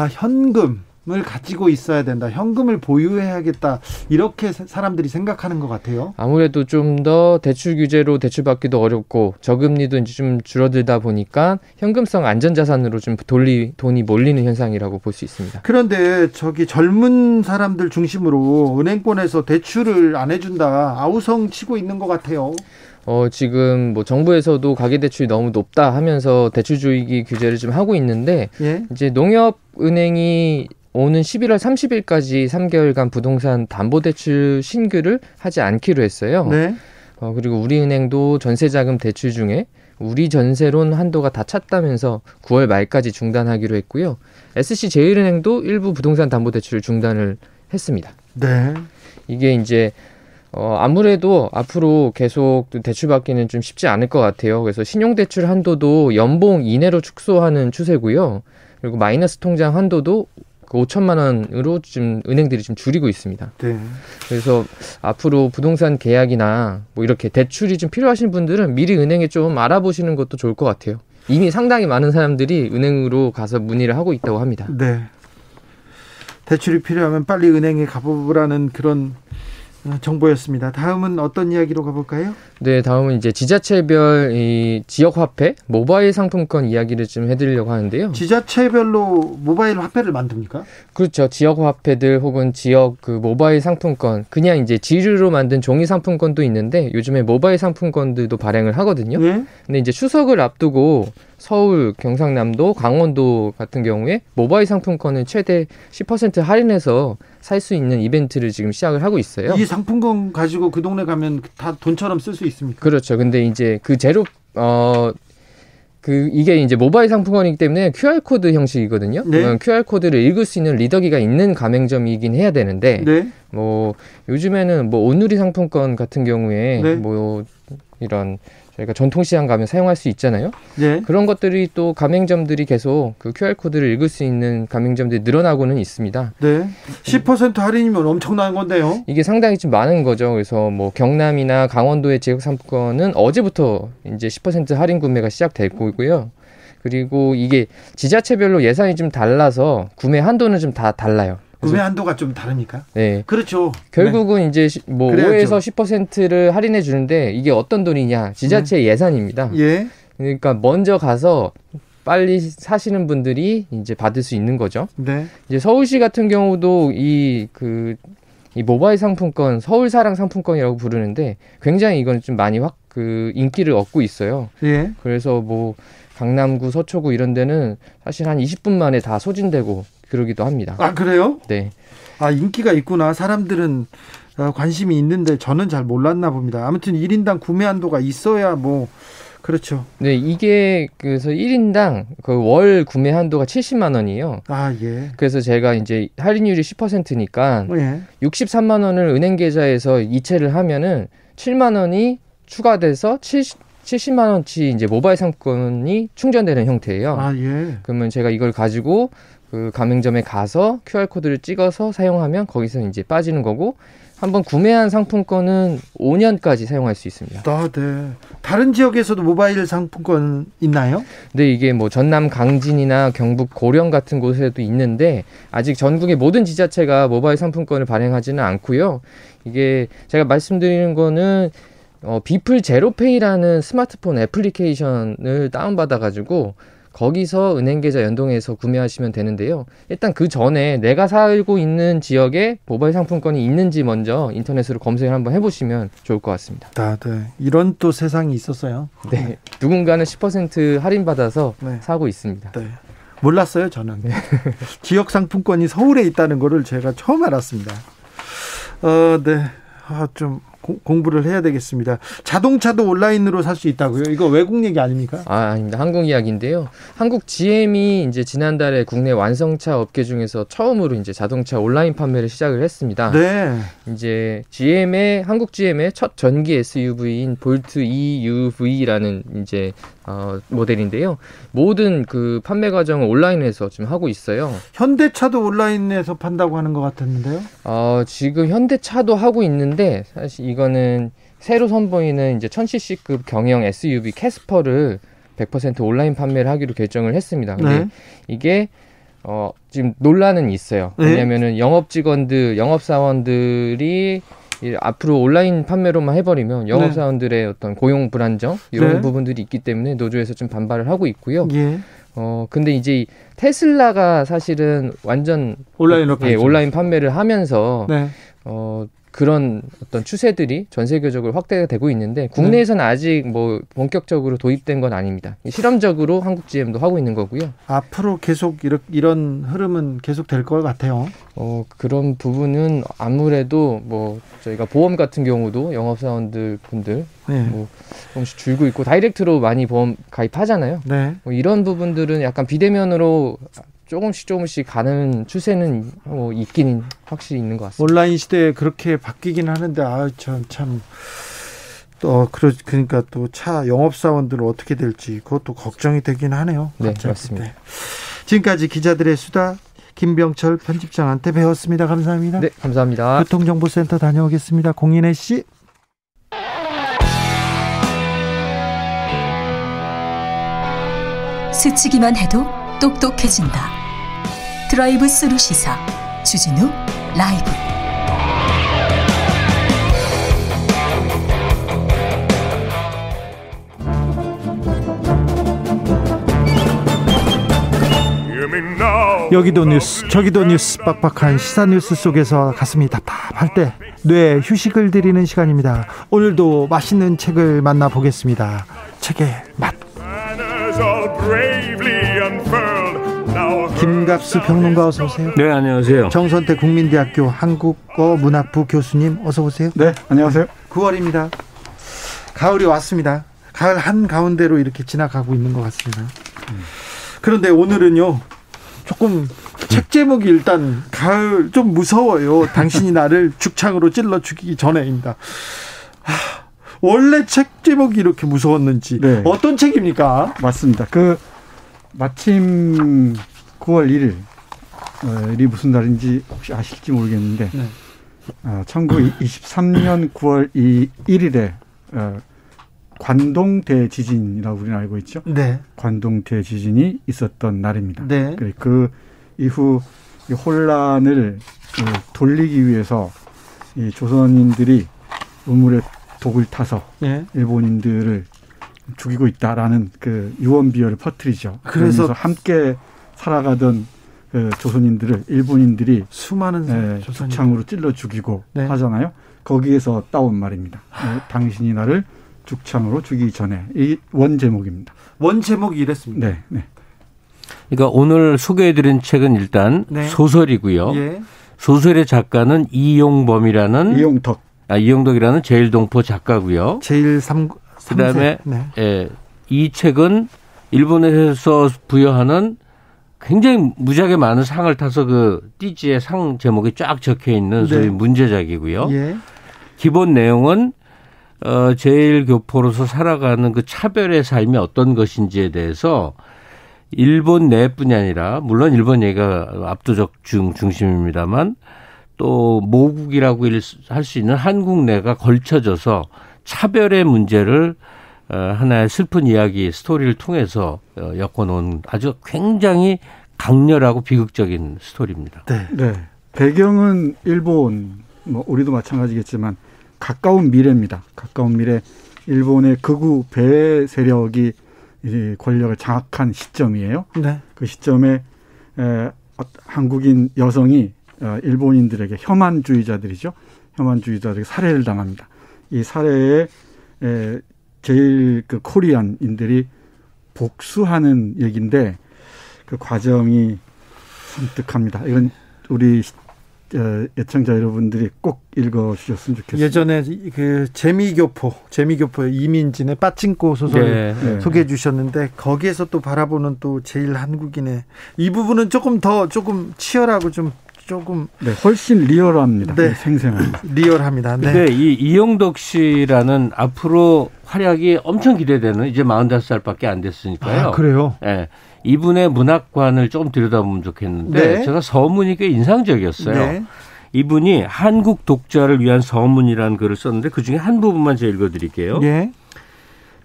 현금을 가지고 있어야 된다. 현금을 보유해야겠다. 이렇게 사람들이 생각하는 것 같아요. 아무래도 좀 더 대출 규제로 대출받기도 어렵고 저금리도 이제 좀 줄어들다 보니까 현금성 안전자산으로 좀 돈이 몰리는 현상이라고 볼 수 있습니다. 그런데 젊은 사람들 중심으로 은행권에서 대출을 안 해준다. 아우성 치고 있는 것 같아요. 지금 정부에서도 가계대출이 너무 높다 하면서 대출주의기 규제를 좀 하고 있는데, 예? 이제 농협은행이 오는 11월 30일까지 3개월간 부동산 담보대출 신규를 하지 않기로 했어요. 네. 그리고 우리은행도 전세자금 대출 중에 우리 전세론 한도가 다 찼다면서 9월 말까지 중단하기로 했고요. SC제일은행도 일부 부동산 담보대출을 중단을 했습니다. 네. 이게 이제 아무래도 앞으로 계속 대출받기는 좀 쉽지 않을 것 같아요. 그래서 신용대출 한도도 연봉 이내로 축소하는 추세고요. 그리고 마이너스 통장 한도도 5천만 원으로 지금 은행들이 좀 줄이고 있습니다. 네. 그래서 앞으로 부동산 계약이나 이렇게 대출이 좀 필요하신 분들은 미리 은행에 좀 알아보시는 것도 좋을 것 같아요. 이미 상당히 많은 사람들이 은행으로 가서 문의를 하고 있다고 합니다. 네. 대출이 필요하면 빨리 은행에 가보라는 그런 정보였습니다. 다음은 어떤 이야기로 가볼까요? 네, 다음은 이제 지자체별 이 지역 화폐, 모바일 상품권 이야기를 좀 해드리려고 하는데요. 지자체별로 모바일 화폐를 만듭니까? 그렇죠. 지역 화폐들 혹은 지역 모바일 상품권, 그냥 이제 지류로 만든 종이 상품권도 있는데 요즘에 모바일 상품권들도 발행을 하거든요. 네? 근데 이제 추석을 앞두고 서울, 경상남도, 강원도 같은 경우에 모바일 상품권을 최대 10% 할인해서 살 수 있는 이벤트를 지금 시작을 하고 있어요. 이 상품권 가지고 그 동네 가면 다 돈처럼 쓸 수 있습니까? 그렇죠. 근데 이제 이게 이제 모바일 상품권이기 때문에 QR코드 형식이거든요. 네. QR코드를 읽을 수 있는 리더기가 있는 가맹점이긴 해야 되는데, 네. 요즘에는 온누리 상품권 같은 경우에 네. 이런 저희가 전통시장 가면 사용할 수 있잖아요. 네. 그런 것들이 또 가맹점들이 계속 그 QR코드를 읽을 수 있는 가맹점들이 늘어나고는 있습니다. 네. 10% 할인이면 엄청난 건데요. 이게 상당히 좀 많은 거죠. 그래서 경남이나 강원도의 지역 상품권은 어제부터 이제 10% 할인 구매가 시작되고 있고요. 그리고 이게 지자체별로 예산이 좀 달라서 구매 한도는 좀 다 달라요. 구매 한도가 좀 다릅니까? 네. 그렇죠. 결국은 네. 이제 5에서 10%를 할인해 주는데 이게 어떤 돈이냐? 지자체 예산입니다. 예. 그러니까 먼저 가서 빨리 사시는 분들이 이제 받을 수 있는 거죠. 네. 이제 서울시 같은 경우도 이 모바일 상품권, 서울사랑 상품권이라고 부르는데 굉장히 이건 좀 많이 인기를 얻고 있어요. 예. 그래서 강남구, 서초구 이런 데는 사실 한 20분 만에 다 소진되고 그러기도 합니다. 아, 그래요? 네. 인기가 있구나. 사람들은 관심이 있는데 저는 잘 몰랐나 봅니다. 아무튼 1인당 구매 한도가 있어야 뭐 그렇죠. 네, 이게 그래서 1인당 그 월 구매 한도가 70만 원이에요. 아, 예. 그래서 제가 이제 할인율이 10%니까 예. 63만 원을 은행 계좌에서 이체를 하면은 7만 원이 추가돼서 70만 원치 이제 모바일 상품권이 충전되는 형태예요. 아, 예. 그러면 제가 이걸 가지고 그 가맹점에 가서 QR코드를 찍어서 사용하면 거기서 이제 빠지는 거고, 한번 구매한 상품권은 5년까지 사용할 수 있습니다. 아, 네. 다른 지역에서도 모바일 상품권 있나요? 네, 이게 뭐 전남 강진이나 경북 고령 같은 곳에도 있는데 아직 전국의 모든 지자체가 모바일 상품권을 발행하지는 않고요. 이게 제가 말씀드리는 거는 비플 제로페이라는 스마트폰 애플리케이션을 다운받아가지고 거기서 은행 계좌 연동해서 구매하시면 되는데요. 일단 그 전에 내가 살고 있는 지역에 모바일 상품권이 있는지 먼저 인터넷으로 검색을 한번 해보시면 좋을 것 같습니다. 아, 네. 이런 또 세상이 있었어요. 네. 누군가는 10% 할인받아서 네. 사고 있습니다. 네. 몰랐어요, 저는. 네. 지역 상품권이 서울에 있다는 거를 제가 처음 알았습니다. 네. 좀 공부를 해야 되겠습니다. 자동차도 온라인으로 살 수 있다고요? 이거 외국 얘기 아닙니까? 아닙니다. 한국 이야기인데요. 한국 GM이 이제 지난달에 국내 완성차 업계 중에서 처음으로 이제 자동차 온라인 판매를 시작을 했습니다. 네. 이제 한국 GM의 첫 전기 SUV인 볼트 EUV라는 이제 모델인데요. 모든 그 판매 과정을 온라인에서 지금 하고 있어요. 현대차도 온라인에서 판다고 하는 것 같았는데요? 지금 현대차도 하고 있는데 사실 이거는 새로 선보이는 이제 1000cc급 경영 SUV 캐스퍼를 100% 온라인 판매를 하기로 결정을 했습니다. 근데 네. 이게 지금 논란은 있어요. 왜냐면은 네. 영업사원들이 앞으로 온라인 판매로만 해버리면 영업사원들의 네. 어떤 고용 불안정 이런 네. 부분들이 있기 때문에 노조에서 좀 반발을 하고 있고요. 예. 근데 이제 테슬라가 사실은 완전 온라인 판매를 하면서 네. 그런 어떤 추세들이 전 세계적으로 확대가 되고 있는데 국내에서는 아직 뭐 본격적으로 도입된 건 아닙니다. 실험적으로 한국 GM도 하고 있는 거고요. 앞으로 계속 이런 흐름은 계속 될 것 같아요. 그런 부분은 아무래도 뭐 저희가 보험 같은 경우도 영업사원들 분들 네. 뭐 조금씩 줄고 있고 다이렉트로 많이 보험 가입하잖아요. 네. 이런 부분들은 약간 비대면으로 조금씩 가는 추세는 있긴 확실히 있는 것 같습니다. 온라인 시대에 그렇게 바뀌긴 하는데 그러니까 또 차 영업사원들은 어떻게 될지 그것도 걱정이 되긴 하네요. 네, 맞습니다. 네. 지금까지 기자들의 수다 김병철 편집장한테 배웠습니다. 감사합니다. 네, 감사합니다. 교통정보센터 다녀오겠습니다. 공인혜 씨. 스치기만 해도 똑똑해진다. 드라이브 스루 시사 주진우 라이브. 여기도 뉴스 저기도 뉴스 빡빡한 시사 뉴스 속에서 가슴이 답답할 때 뇌에 휴식을 드리는 시간입니다. 오늘도 맛있는 책을 만나보겠습니다. 책의 맛. 김갑수 평론가 어서 오세요. 네, 안녕하세요. 정선태 국민대학교 한국어문학부 교수님 어서 오세요. 네, 안녕하세요. 9월입니다. 가을이 왔습니다. 가을 한가운데로 이렇게 지나가고 있는 것 같습니다. 그런데 오늘은요 조금 책 제목이 일단 가을 좀 무서워요. 당신이 나를 죽창으로 찔러 죽이기 전에입니다. 원래 책 제목이 이렇게 무서웠는지. 네. 어떤 책입니까? 맞습니다. 마침 9월 1일 일이 무슨 날인지 혹시 아실지 모르겠는데 네. 1923년 9월 1일에 관동 대지진이라고 우리는 알고 있죠. 네. 관동 대지진이 있었던 날입니다. 네. 그 이후 이 혼란을 돌리기 위해서 이 조선인들이 우물에 독을 타서 네. 일본인들을 죽이고 있다라는 그 유언비어를 퍼뜨리죠. 그래서 함께 살아가던 그 조선인들을 일본인들이 수많은 죽창으로 찔러 죽이고 네. 하잖아요. 거기에서 따온 말입니다. 당신이 나를 죽창으로 죽이기 전에 이 원 제목입니다. 원 제목이 이랬습니다. 네, 네. 그러니까 오늘 소개해드린 책은 일단 네. 소설이고요. 예. 소설의 작가는 이용덕이라는 제일동포 작가고요. 그다음에 네. 이 책은 일본에서 부여하는 굉장히 무지하게 많은 상을 타서 그 띠지의 상 제목이 쫙 적혀 있는 소위 네. 문제작이고요. 예. 기본 내용은 제일교포로서 살아가는 그 차별의 삶이 어떤 것인지에 대해서 일본 내뿐이 아니라 물론 일본 얘기가 압도적 중심입니다만 또 모국이라고 할 수 있는 한국 내가 걸쳐져서 차별의 문제를 하나의 슬픈 이야기 스토리를 통해서 엮어놓은 아주 굉장히 강렬하고 비극적인 스토리입니다. 네. 네. 배경은 일본, 우리도 마찬가지겠지만 가까운 미래입니다. 가까운 미래 일본의 극우 배회 세력이 이제 권력을 장악한 시점이에요. 네. 그 시점에 한국인 여성이 일본인들에게 혐한주의자들에게 살해를 당합니다. 이 살해에 제일 그 코리안인들이 복수하는 얘기인데 그 과정이 섬뜩합니다. 이건 우리 애청자 여러분들이 꼭 읽어주셨으면 좋겠습니다. 예전에 그 재미교포 이민진의 빠찡꼬 소설 네. 소개해 주셨는데 거기에서 또 바라보는 또 제일 한국인의 이 부분은 조금 치열하고 조금 네, 훨씬 리얼합니다. 네. 생생합니다. 리얼합니다. 네. 근데 이 이용덕 씨라는 앞으로 활약이 엄청 기대되는 이제 45살밖에 안 됐으니까요. 아, 그래요? 네. 이분의 문학관을 좀 들여다보면 좋겠는데 네. 제가 서문이 꽤 인상적이었어요. 네. 이분이 한국 독자를 위한 서문이라는 글을 썼는데 그중에 한 부분만 제가 읽어드릴게요. 네.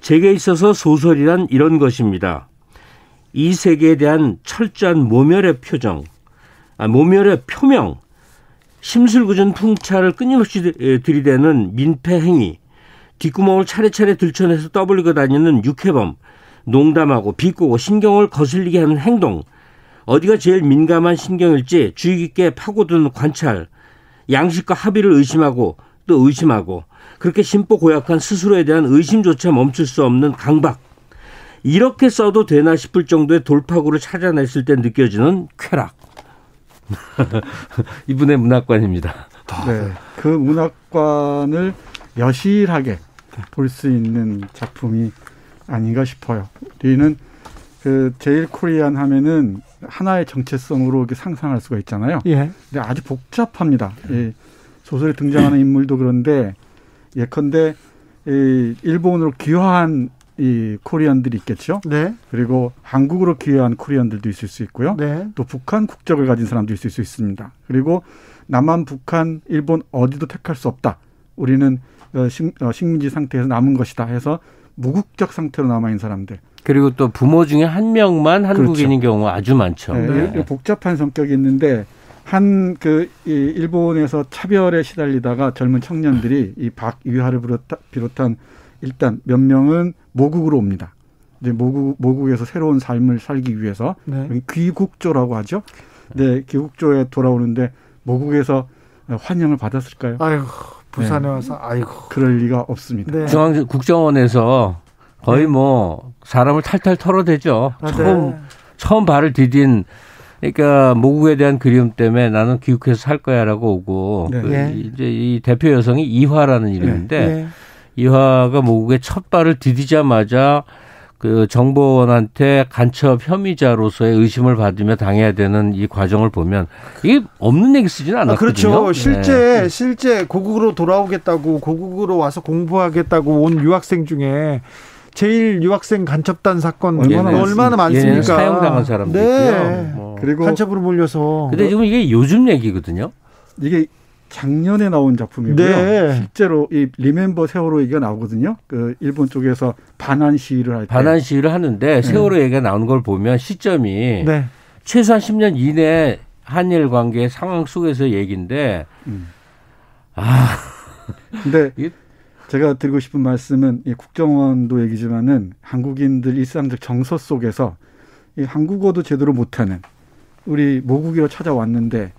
제게 있어서 소설이란 이런 것입니다. 이 세계에 대한 철저한 모멸의 표명, 심술궂은 풍차를 끊임없이 들이대는 민폐 행위, 뒷구멍을 차례차례 들춰내서 떠벌리고 다니는 육해범, 농담하고 비꼬고 신경을 거슬리게 하는 행동, 어디가 제일 민감한 신경일지 주의 깊게 파고드는 관찰, 양식과 합의를 의심하고 또 의심하고 그렇게 심보 고약한 스스로에 대한 의심조차 멈출 수 없는 강박, 이렇게 써도 되나 싶을 정도의 돌파구를 찾아냈을 때 느껴지는 쾌락. 이분의 문학관입니다. 네, 그 문학관을 여실하게 볼 수 있는 작품이 아닌가 싶어요. 우리는 그 제일 코리안 하면은 하나의 정체성으로 이렇게 상상할 수가 있잖아요. 예. 근데 아주 복잡합니다. 예. 소설에 등장하는 인물도 그런데 예컨대 일본으로 귀화한 이 코리안들이 있겠죠. 네. 그리고 한국으로 귀화한 코리안들도 있을 수 있고요. 네. 또 북한 국적을 가진 사람도 있을 수 있습니다. 그리고 남한, 북한, 일본 어디도 택할 수 없다. 우리는 식민지 상태에서 남은 것이다 해서 무국적 상태로 남아있는 사람들. 그리고 또 부모 중에 한 명만 한국인인 그렇죠. 경우가 아주 많죠. 네. 네. 복잡한 성격이 있는데 이 일본에서 차별에 시달리다가 젊은 청년들이 이 박유하를 비롯한 일단 몇 명은 모국으로 옵니다. 이제 모국에서 새로운 삶을 살기 위해서 네. 귀국조라고 하죠. 네, 귀국조에 돌아오는데 모국에서 환영을 받았을까요? 아이고, 부산에 와서 아이고 그럴 리가 없습니다. 네. 중앙국정원에서 거의 뭐 사람을 탈탈 털어대죠. 처음 발을 디딘 그러니까 모국에 대한 그리움 때문에 나는 귀국해서 살 거야라고 오고 네. 이제 이 대표 여성이 이화라는 이름인데 네. 이화가 모국에 첫 발을 디디자마자 그 정보원한테 간첩 혐의자로서의 의심을 받으며 당해야 되는 이 과정을 보면 이게 없는 얘기 쓰지는 않았거든요. 그렇죠. 실제 고국으로 돌아오겠다고 고국으로 와서 공부하겠다고 온 유학생 중에 제일 유학생 간첩단 사건 얼마나 많습니까? 사형당한 사람도 네. 있고요. 그리고 간첩으로 몰려서. 근데 지금 이게 요즘 얘기거든요. 이게 작년에 나온 작품이고요. 네. 실제로 이 리멤버 세월호 얘기가 나오거든요. 그 일본 쪽에서 반환 시위를 할 때. 반환 시위를 하는데 세월호 얘기가 나오는 걸 보면 시점이 네. 최소한 10년 이내 한일 관계 상황 속에서 얘기인데. 근데 제가 드리고 싶은 말씀은 이 국정원도 얘기지만은 한국인들 일상적 정서 속에서 이 한국어도 제대로 못하는 우리 모국이로 찾아왔는데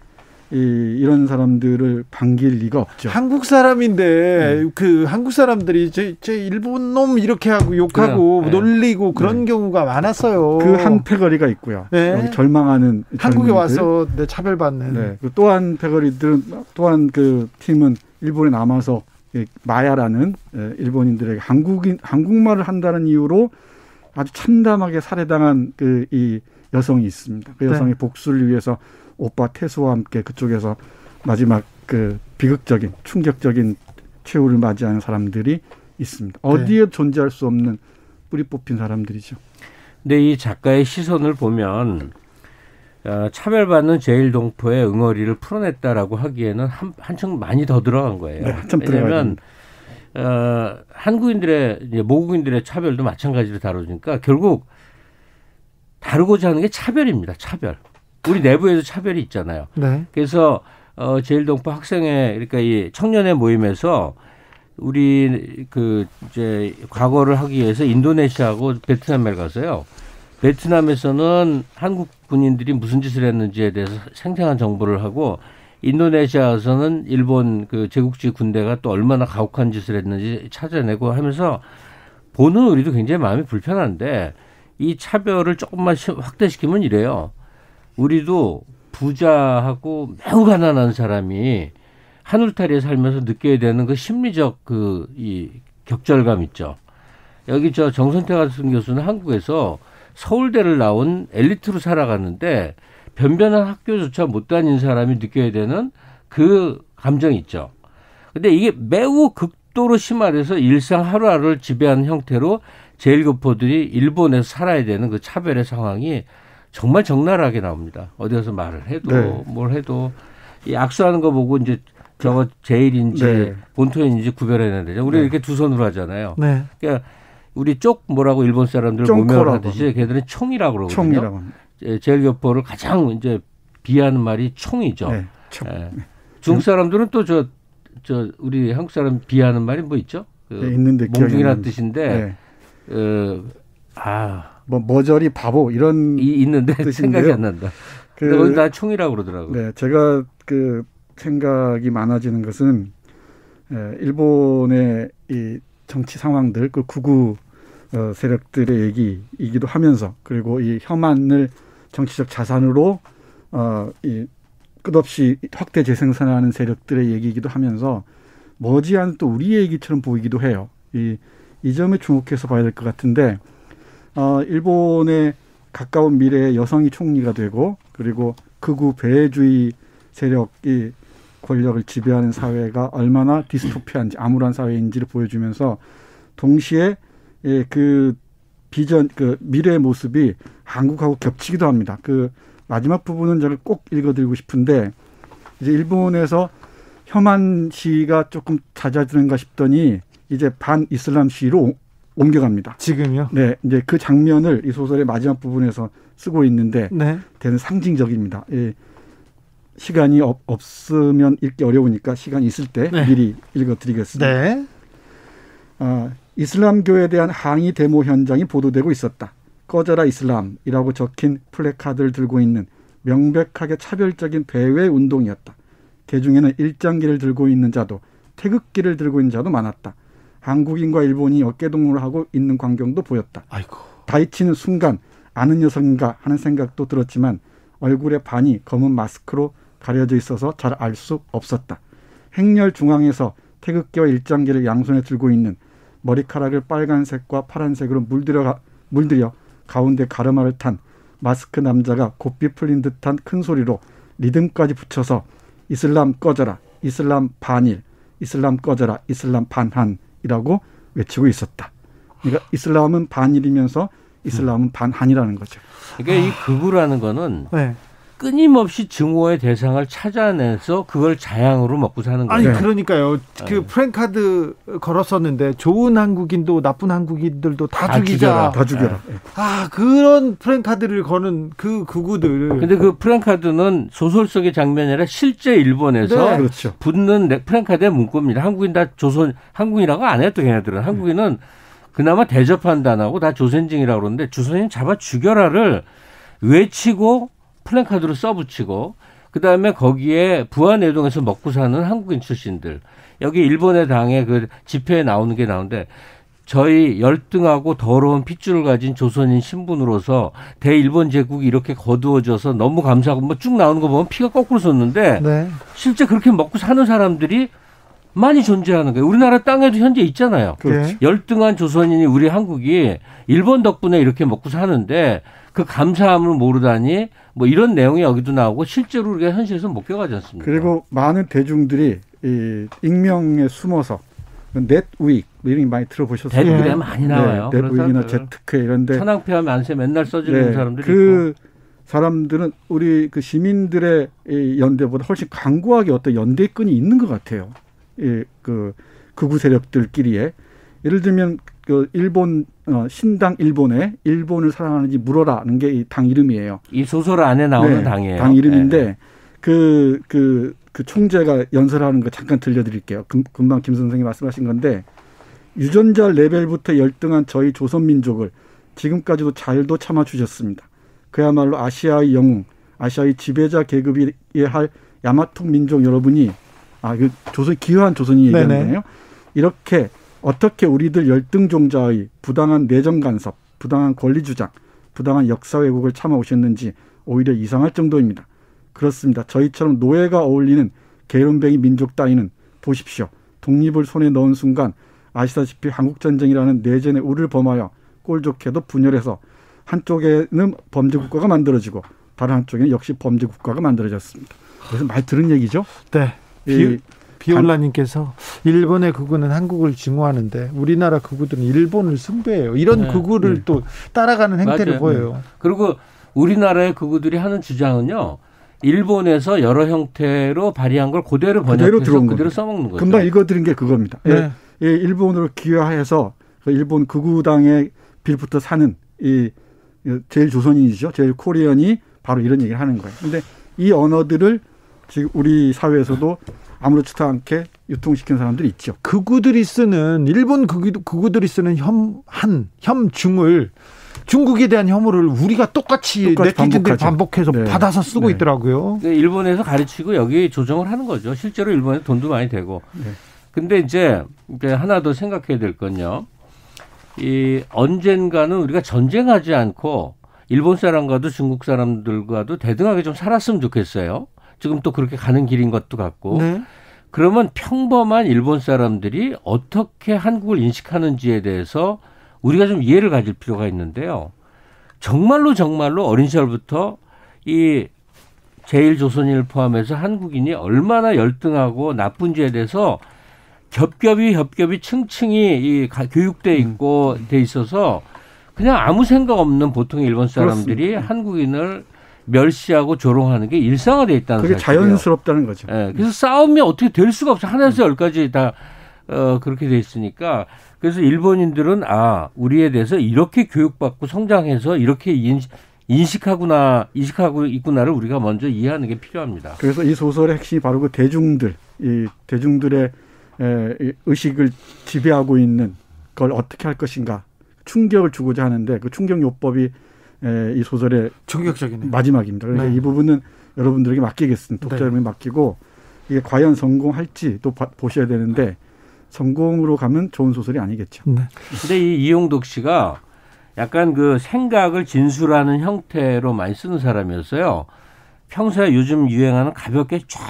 이런 사람들을 반길 리가 없죠. 한국 사람인데 그 한국 사람들이 제 일본 놈 이렇게 하고 욕하고 네. 놀리고 그런 경우가 많았어요. 그 한 패거리가 있고요. 네. 절망하는 한국에 젊은이들. 와서 차별받는. 네. 또 한 패거리들은 또한 그 팀은 일본에 남아서 마야라는 일본인들에게 한국말을 한다는 이유로 아주 참담하게 살해당한 이 여성이 있습니다. 그 여성의 복수를 위해서 오빠 태수와 함께 그쪽에서 마지막 그 비극적인 충격적인 최후를 맞이하는 사람들이 있습니다. 어디에 존재할 수 없는 뿌리 뽑힌 사람들이죠. 근데 이 작가의 시선을 보면 차별받는 제1동포의 응어리를 풀어냈다라고 하기에는 한층 많이 더 들어간 거예요. 네, 한참 왜냐하면 한국인들의 모국인들의 차별도 마찬가지로 다루니까 결국 다루고자 하는 게 차별입니다. 차별. 우리 내부에도 차별이 있잖아요. 네. 그래서 제1동포 학생회 그러니까 이 청년회 모임에서 우리 이제 과거를 하기 위해서 인도네시아하고 베트남에 가서요. 베트남에서는 한국 군인들이 무슨 짓을 했는지에 대해서 생생한 정보를 하고 인도네시아에서는 일본 그 제국주의 군대가 또 얼마나 가혹한 짓을 했는지 찾아내고 하면서 보는 우리도 굉장히 마음이 불편한데 이 차별을 조금만 확대시키면 이래요. 우리도 부자하고 매우 가난한 사람이 한울타리에 살면서 느껴야 되는 그 심리적 이 격절감 있죠. 여기 정선태 같은 교수는 한국에서 서울대를 나온 엘리트로 살아갔는데 변변한 학교조차 못 다닌 사람이 느껴야 되는 그 감정이 있죠. 근데 이게 매우 극도로 심화돼서 일상 하루하루를 지배하는 형태로 제1교포들이 일본에서 살아야 되는 그 차별의 상황이 정말 적나라하게 나옵니다. 어디 가서 말을 해도 뭘 해도 이 악수하는 거 보고 이제 저거 제일인지 본토인지 구별해야 되죠. 우리 이렇게 두 손으로 하잖아요. 네. 그러니까 우리 쪽 뭐라고 일본 사람들 모면하듯이 걔들은 총이라고 그러거든요. 총이라고 합니다. 제1교포를 가장 이제 비하는 말이 총이죠. 네, 총. 중국 사람들은 또 우리 한국 사람 비하는 말이 뭐 있죠? 있는데 몽둥이라는 뜻인데 머저리 바보 이런 있는데 뜻인데요. 생각이 안 난다. 근데 거기 다 총이라고 그러더라고요. 네, 제가 생각이 많아지는 것은 일본의 이 정치 상황들, 그 극우 세력들의 얘기이기도 하면서 그리고 이 혐한을 정치적 자산으로 이 끝없이 확대 재생산하는 세력들의 얘기이기도 하면서 머지않은 또 우리의 얘기처럼 보이기도 해요. 이 점에 주목해서 봐야 될 것 같은데 일본의 가까운 미래에 여성이 총리가 되고 그리고 극우 배애주의 세력이 권력을 지배하는 사회가 얼마나 디스토피아인지 암울한 사회인지를 보여주면서 동시에 그 비전 그 미래의 모습이 한국하고 겹치기도 합니다. 그 마지막 부분은 저를 꼭 읽어드리고 싶은데 이제 일본에서 혐한 시위가 조금 잦아드는가 싶더니 이제 반이슬람 시위로 옮겨갑니다. 지금요? 네, 이제 그 장면을 이 소설의 마지막 부분에서 쓰고 있는데 되는 상징적입니다. 시간이 없으면 읽기 어려우니까 시간이 있을 때 미리 읽어드리겠습니다. 네. 이슬람교에 대한 항의 데모 현장이 보도되고 있었다. 꺼져라 이슬람이라고 적힌 플래카드를 들고 있는 명백하게 차별적인 배회 운동이었다. 개중에는 일장기를 들고 있는 자도 태극기를 들고 있는 자도 많았다. 한국인과 일본이 어깨동무를 하고 있는 광경도 보였다. 아이고. 다이치는 순간 아는 녀석인가 하는 생각도 들었지만 얼굴의 반이 검은 마스크로 가려져 있어서 잘 알 수 없었다. 행렬 중앙에서 태극기와 일장기를 양손에 들고 있는 머리카락을 빨간색과 파란색으로 물들여 가운데 가르마를 탄 마스크 남자가 곱비 풀린 듯한 큰 소리로 리듬까지 붙여서 이슬람 꺼져라, 이슬람 반일, 이슬람 꺼져라, 이슬람 반한이라고 외치고 있었다. 그러니까 이슬람은 반일이면서 이슬람은 반한이라는 거죠. 그러니까 이 극우라는 거는 끊임없이 증오의 대상을 찾아내서 그걸 자양으로 먹고 사는 거예요. 아니 그러니까요. 그 프랜카드 걸었었는데 좋은 한국인도 나쁜 한국인들도 다 죽이자. 다 죽여라. 그런 프랜카드를 거는 그 극우들. 근데 그 프랜카드는 소설 속의 장면이 아니라 실제 일본에서 그렇죠. 붙는 프랜카드의 문구입니다. 한국인 다 한국이라고 안 해요. 또 걔네들은. 한국인은 그나마 대접한다 안 하고 다 조선인이라고 그러는데 조선인 잡아 죽여라를 외치고 플랜카드로 써붙이고 그다음에 거기에 부안해동에서 먹고 사는 한국인 출신들. 여기 일본의 당의 그 집회에 나오는 게 나오는데 저희 열등하고 더러운 핏줄을 가진 조선인 신분으로서 대일본 제국이 이렇게 거두어져서 너무 감사하고 뭐 쭉 나오는 거 보면 피가 거꾸로 솟는데 네. 실제 그렇게 먹고 사는 사람들이 많이 존재하는 거예요. 우리나라 땅에도 현재 있잖아요. 그렇지. 열등한 조선인이 우리 한국이 일본 덕분에 이렇게 먹고 사는데 그 감사함을 모르다니 뭐 이런 내용이 여기도 나오고 실제로 우리가 현실에서 못 껴가지 않습니까? 그리고 많은 대중들이 이 익명에 숨어서 넷윅 이런 많이 들어보셨어요? 댓글에 많이 나와요. 네, 넷윅이나 제트크 이런데 천황폐하 만세 맨날 써주는 네, 사람들이 그 있고. 사람들은 우리 그 시민들의 연대보다 훨씬 강고하게 어떤 연대끈이 있는 것 같아요. 그 극우 세력들끼리에 예를 들면 그 일본 신당 일본에 일본을 사랑하는지 물어라는 게 이 당 이름이에요. 이 소설 안에 나오는 네, 당이에요. 당 이름인데 네. 그 총재가 연설하는 거 잠깐 들려드릴게요. 금방 김 선생이 말씀하신 건데 유전자 레벨부터 열등한 저희 조선민족을 지금까지도 잘도 참아주셨습니다. 그야말로 아시아의 영웅, 아시아의 지배자 계급이어야 할 야마토 민족 여러분이 조선 기여한 조선이 얘기하는 거예요. 이렇게 어떻게 우리들 열등종자의 부당한 내정 간섭, 부당한 권리 주장, 부당한 역사 왜곡을 참아오셨는지 오히려 이상할 정도입니다. 그렇습니다. 저희처럼 노예가 어울리는 게으름뱅이 민족 따위는 보십시오. 독립을 손에 넣은 순간 아시다시피 한국전쟁이라는 내전의 우를 범하여 꼴좋게도 분열해서 한쪽에는 범죄국가가 만들어지고 다른 한쪽에는 역시 범죄국가가 만들어졌습니다. 그래서 많이 들은 얘기죠. 네. 비올라님께서 일본의 극우는 한국을 증오하는데 우리나라 극우들은 일본을 숭배해요. 이런 극우를 또 따라가는 행태를 보여요. 그리고 우리나라의 극우들이 하는 주장은요. 일본에서 여러 형태로 발휘한 걸 그대로 번역해서 그대로 써먹는 거죠. 금방 읽어드린 게 그겁니다. 네. 일본으로 기여해서 일본 극우당에 빌붙어 사는 제일 조선인이죠. 제일 코리안이 바로 이런 얘기를 하는 거예요. 그런데 이 언어들을 지금 우리 사회에서도 아무렇지도 않게 유통시키는 사람들이 있죠. 극우들이 쓰는 일본 극우들이 쓰는 혐중을 중국에 대한 혐오를 우리가 똑같이 네티즌들이 반복해서 받아서 쓰고 있더라고요. 일본에서 가르치고 여기 조정을 하는 거죠. 실제로 일본에 돈도 많이 되고. 근데 이제 하나 더 생각해야 될 건요. 언젠가는 우리가 전쟁하지 않고 일본 사람과도 중국 사람들과도 대등하게 좀 살았으면 좋겠어요. 지금 또 그렇게 가는 길인 것도 같고. 그러면 평범한 일본 사람들이 어떻게 한국을 인식하는지에 대해서 우리가 좀 이해를 가질 필요가 있는데요. 정말로 어린 시절부터 이 제1조선인을 포함해서 한국인이 얼마나 열등하고 나쁜지에 대해서 겹겹이 층층이 교육돼 있고 돼 있어서 그냥 아무 생각 없는 보통의 일본 사람들이 그렇습니다. 한국인을 멸시하고 조롱하는 게 일상화돼 있다는 그게 사실이에요. 자연스럽다는 거죠. 네, 그래서 싸움이 어떻게 될 수가 없어요. 하나에서 열까지 다 그렇게 돼 있으니까 그래서 일본인들은 우리에 대해서 이렇게 교육받고 성장해서 이렇게 인식하고 있구나를 우리가 먼저 이해하는 게 필요합니다. 그래서 이 소설의 핵심이 바로 그 대중들의 의식을 지배하고 있는 걸 어떻게 할 것인가 충격을 주고자 하는데 그 충격요법이 이 소설의 충격적이네. 마지막입니다. 그러니까 이 부분은 여러분들에게 맡기겠습니다. 독자 여러분에게 맡기고 이게 과연 성공할지 또 보셔야 되는데 성공으로 가면 좋은 소설이 아니겠죠. 근데 이 이용독 씨가 약간 그 생각을 진술하는 형태로 많이 쓰는 사람이었어요. 평소에 요즘 유행하는 가볍게 쫙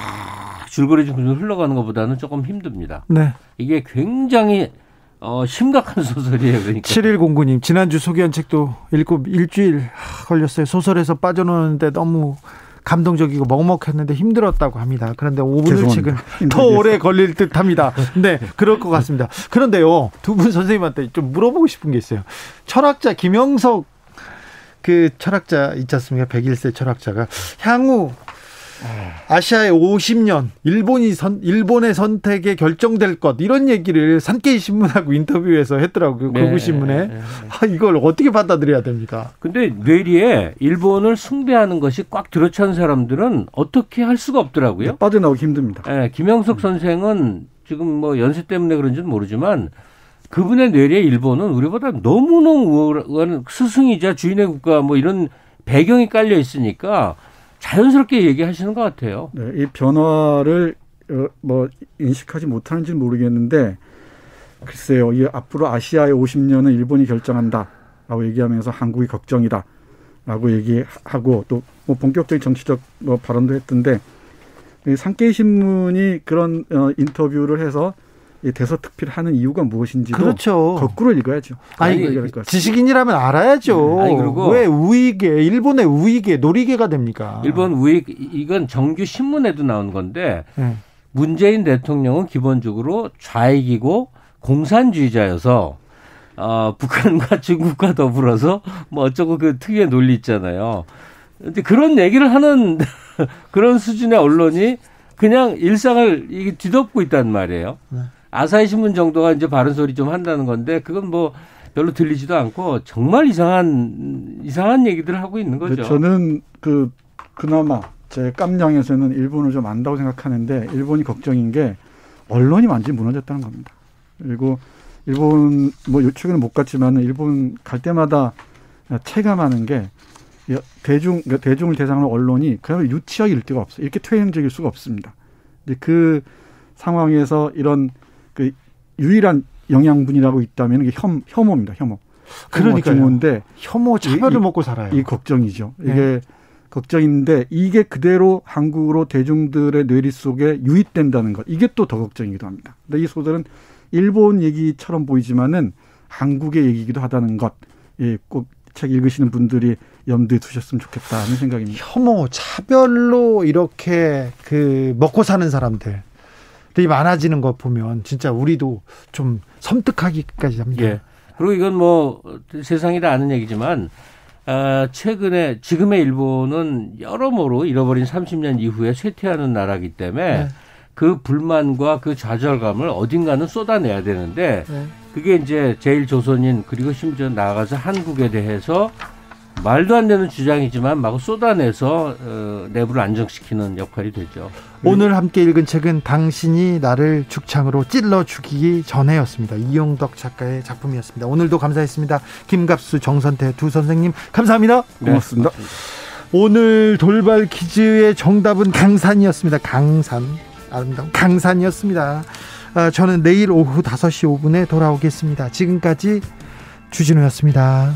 줄거리 좀 흘러가는 것보다는 조금 힘듭니다. 이게 굉장히 심각한 소설이에요. 그러니까. 7109님 지난주 소개한 책도 읽고 일주일 걸렸어요. 소설에서 빠져나오는데 너무 감동적이고 먹먹했는데 힘들었다고 합니다. 그런데 5분의 책은 더 오래 걸릴 듯합니다. 네, 그럴 것 같습니다. 그런데요, 두 분 선생님한테 좀 물어보고 싶은 게 있어요. 철학자 김영석 그 철학자 있지 않습니까? 101세 철학자가 향후 아시아의 50년 일본의 선택에 결정될 것 이런 얘기를 산케이 신문하고 인터뷰에서 했더라고요. 극우 신문에. 이걸 어떻게 받아들여야 됩니까? 근데 뇌리에 일본을 숭배하는 것이 꽉 들어찬 사람들은 어떻게 할 수가 없더라고요. 빠져나오기 힘듭니다. 네, 김영석 선생은 지금 뭐 연세 때문에 그런지는 모르지만 그분의 뇌리에 일본은 우리보다 너무너무 우월한 스승이자 주인의 국가 뭐 이런 배경이 깔려 있으니까 자연스럽게 얘기하시는 것 같아요. 네, 이 변화를 뭐 인식하지 못하는지는 모르겠는데 글쎄요. 이 앞으로 아시아의 50년은 일본이 결정한다라고 얘기하면서 한국이 걱정이다라고 얘기하고 또 뭐 본격적인 정치적 뭐 발언도 했던데 산케이 신문이 그런 인터뷰를 해서 대서특필을 하는 이유가 무엇인지도 그렇죠. 거꾸로 읽어야죠. 아니, 지식인이라면 알아야죠. 아니, 그리고 왜 우익에 일본의 우익에 놀이개가 됩니까? 일본 우익 이건 정규 신문에도 나온 건데 문재인 대통령은 기본적으로 좌익이고 공산주의자여서 북한과 중국과 더불어서 뭐 어쩌고 그 특유의 논리 있잖아요. 근데 그런 얘기를 하는 그런 수준의 언론이 그냥 일상을 이게 뒤덮고 있단 말이에요. 아사히 신문 정도가 이제 바른 소리 좀 한다는 건데 그건 뭐 별로 들리지도 않고 정말 이상한 얘기들을 하고 있는 거죠. 저는 그나마 제 깜냥에서는 일본을 좀 안다고 생각하는데 일본이 걱정인 게 언론이 완전히 무너졌다는 겁니다. 그리고 일본 뭐 최근에 못 갔지만 일본 갈 때마다 체감하는 게 대중을 대상으로 언론이 그야말로 유치하게 일데가 없어요. 이렇게 퇴행적일 수가 없습니다. 근데 그 상황에서 이런 그 유일한 영양분이라고 있다면 이게 혐오입니다. 혐오. 그러니까요. 혐오 차별을 먹고 살아요. 이 걱정이죠. 이게 걱정인데 이게 그대로 한국으로 대중들의 뇌리 속에 유입된다는 것. 이게 또 더 걱정이기도 합니다. 근데 이 소설은 일본 얘기처럼 보이지만은 한국의 얘기이기도 하다는 것. 꼭 책 읽으시는 분들이 염두에 두셨으면 좋겠다는 생각입니다. 혐오, 차별로 이렇게 먹고 사는 사람들이 많아지는 것 보면 진짜 우리도 좀 섬뜩하기까지 합니다. 예. 그리고 이건 뭐 세상이 다 아는 얘기지만 최근에 지금의 일본은 여러모로 잃어버린 30년 이후에 쇠퇴하는 나라이기 때문에 그 불만과 그 좌절감을 어딘가는 쏟아내야 되는데 그게 이제 제일 조선인 그리고 심지어 나아가서 한국에 대해서 말도 안 되는 주장이지만 마구 쏟아내서 내부를 안정시키는 역할이 되죠. 오늘 함께 읽은 책은 당신이 나를 죽창으로 찔러 죽이기 전에였습니다. 이용덕 작가의 작품이었습니다. 오늘도 감사했습니다. 김갑수, 정선태 두 선생님 감사합니다. 고맙습니다. 오늘 돌발 퀴즈의 정답은 강산이었습니다. 강산. 아름다운 강산이었습니다. 저는 내일 오후 5시 5분에 돌아오겠습니다. 지금까지 주진우였습니다.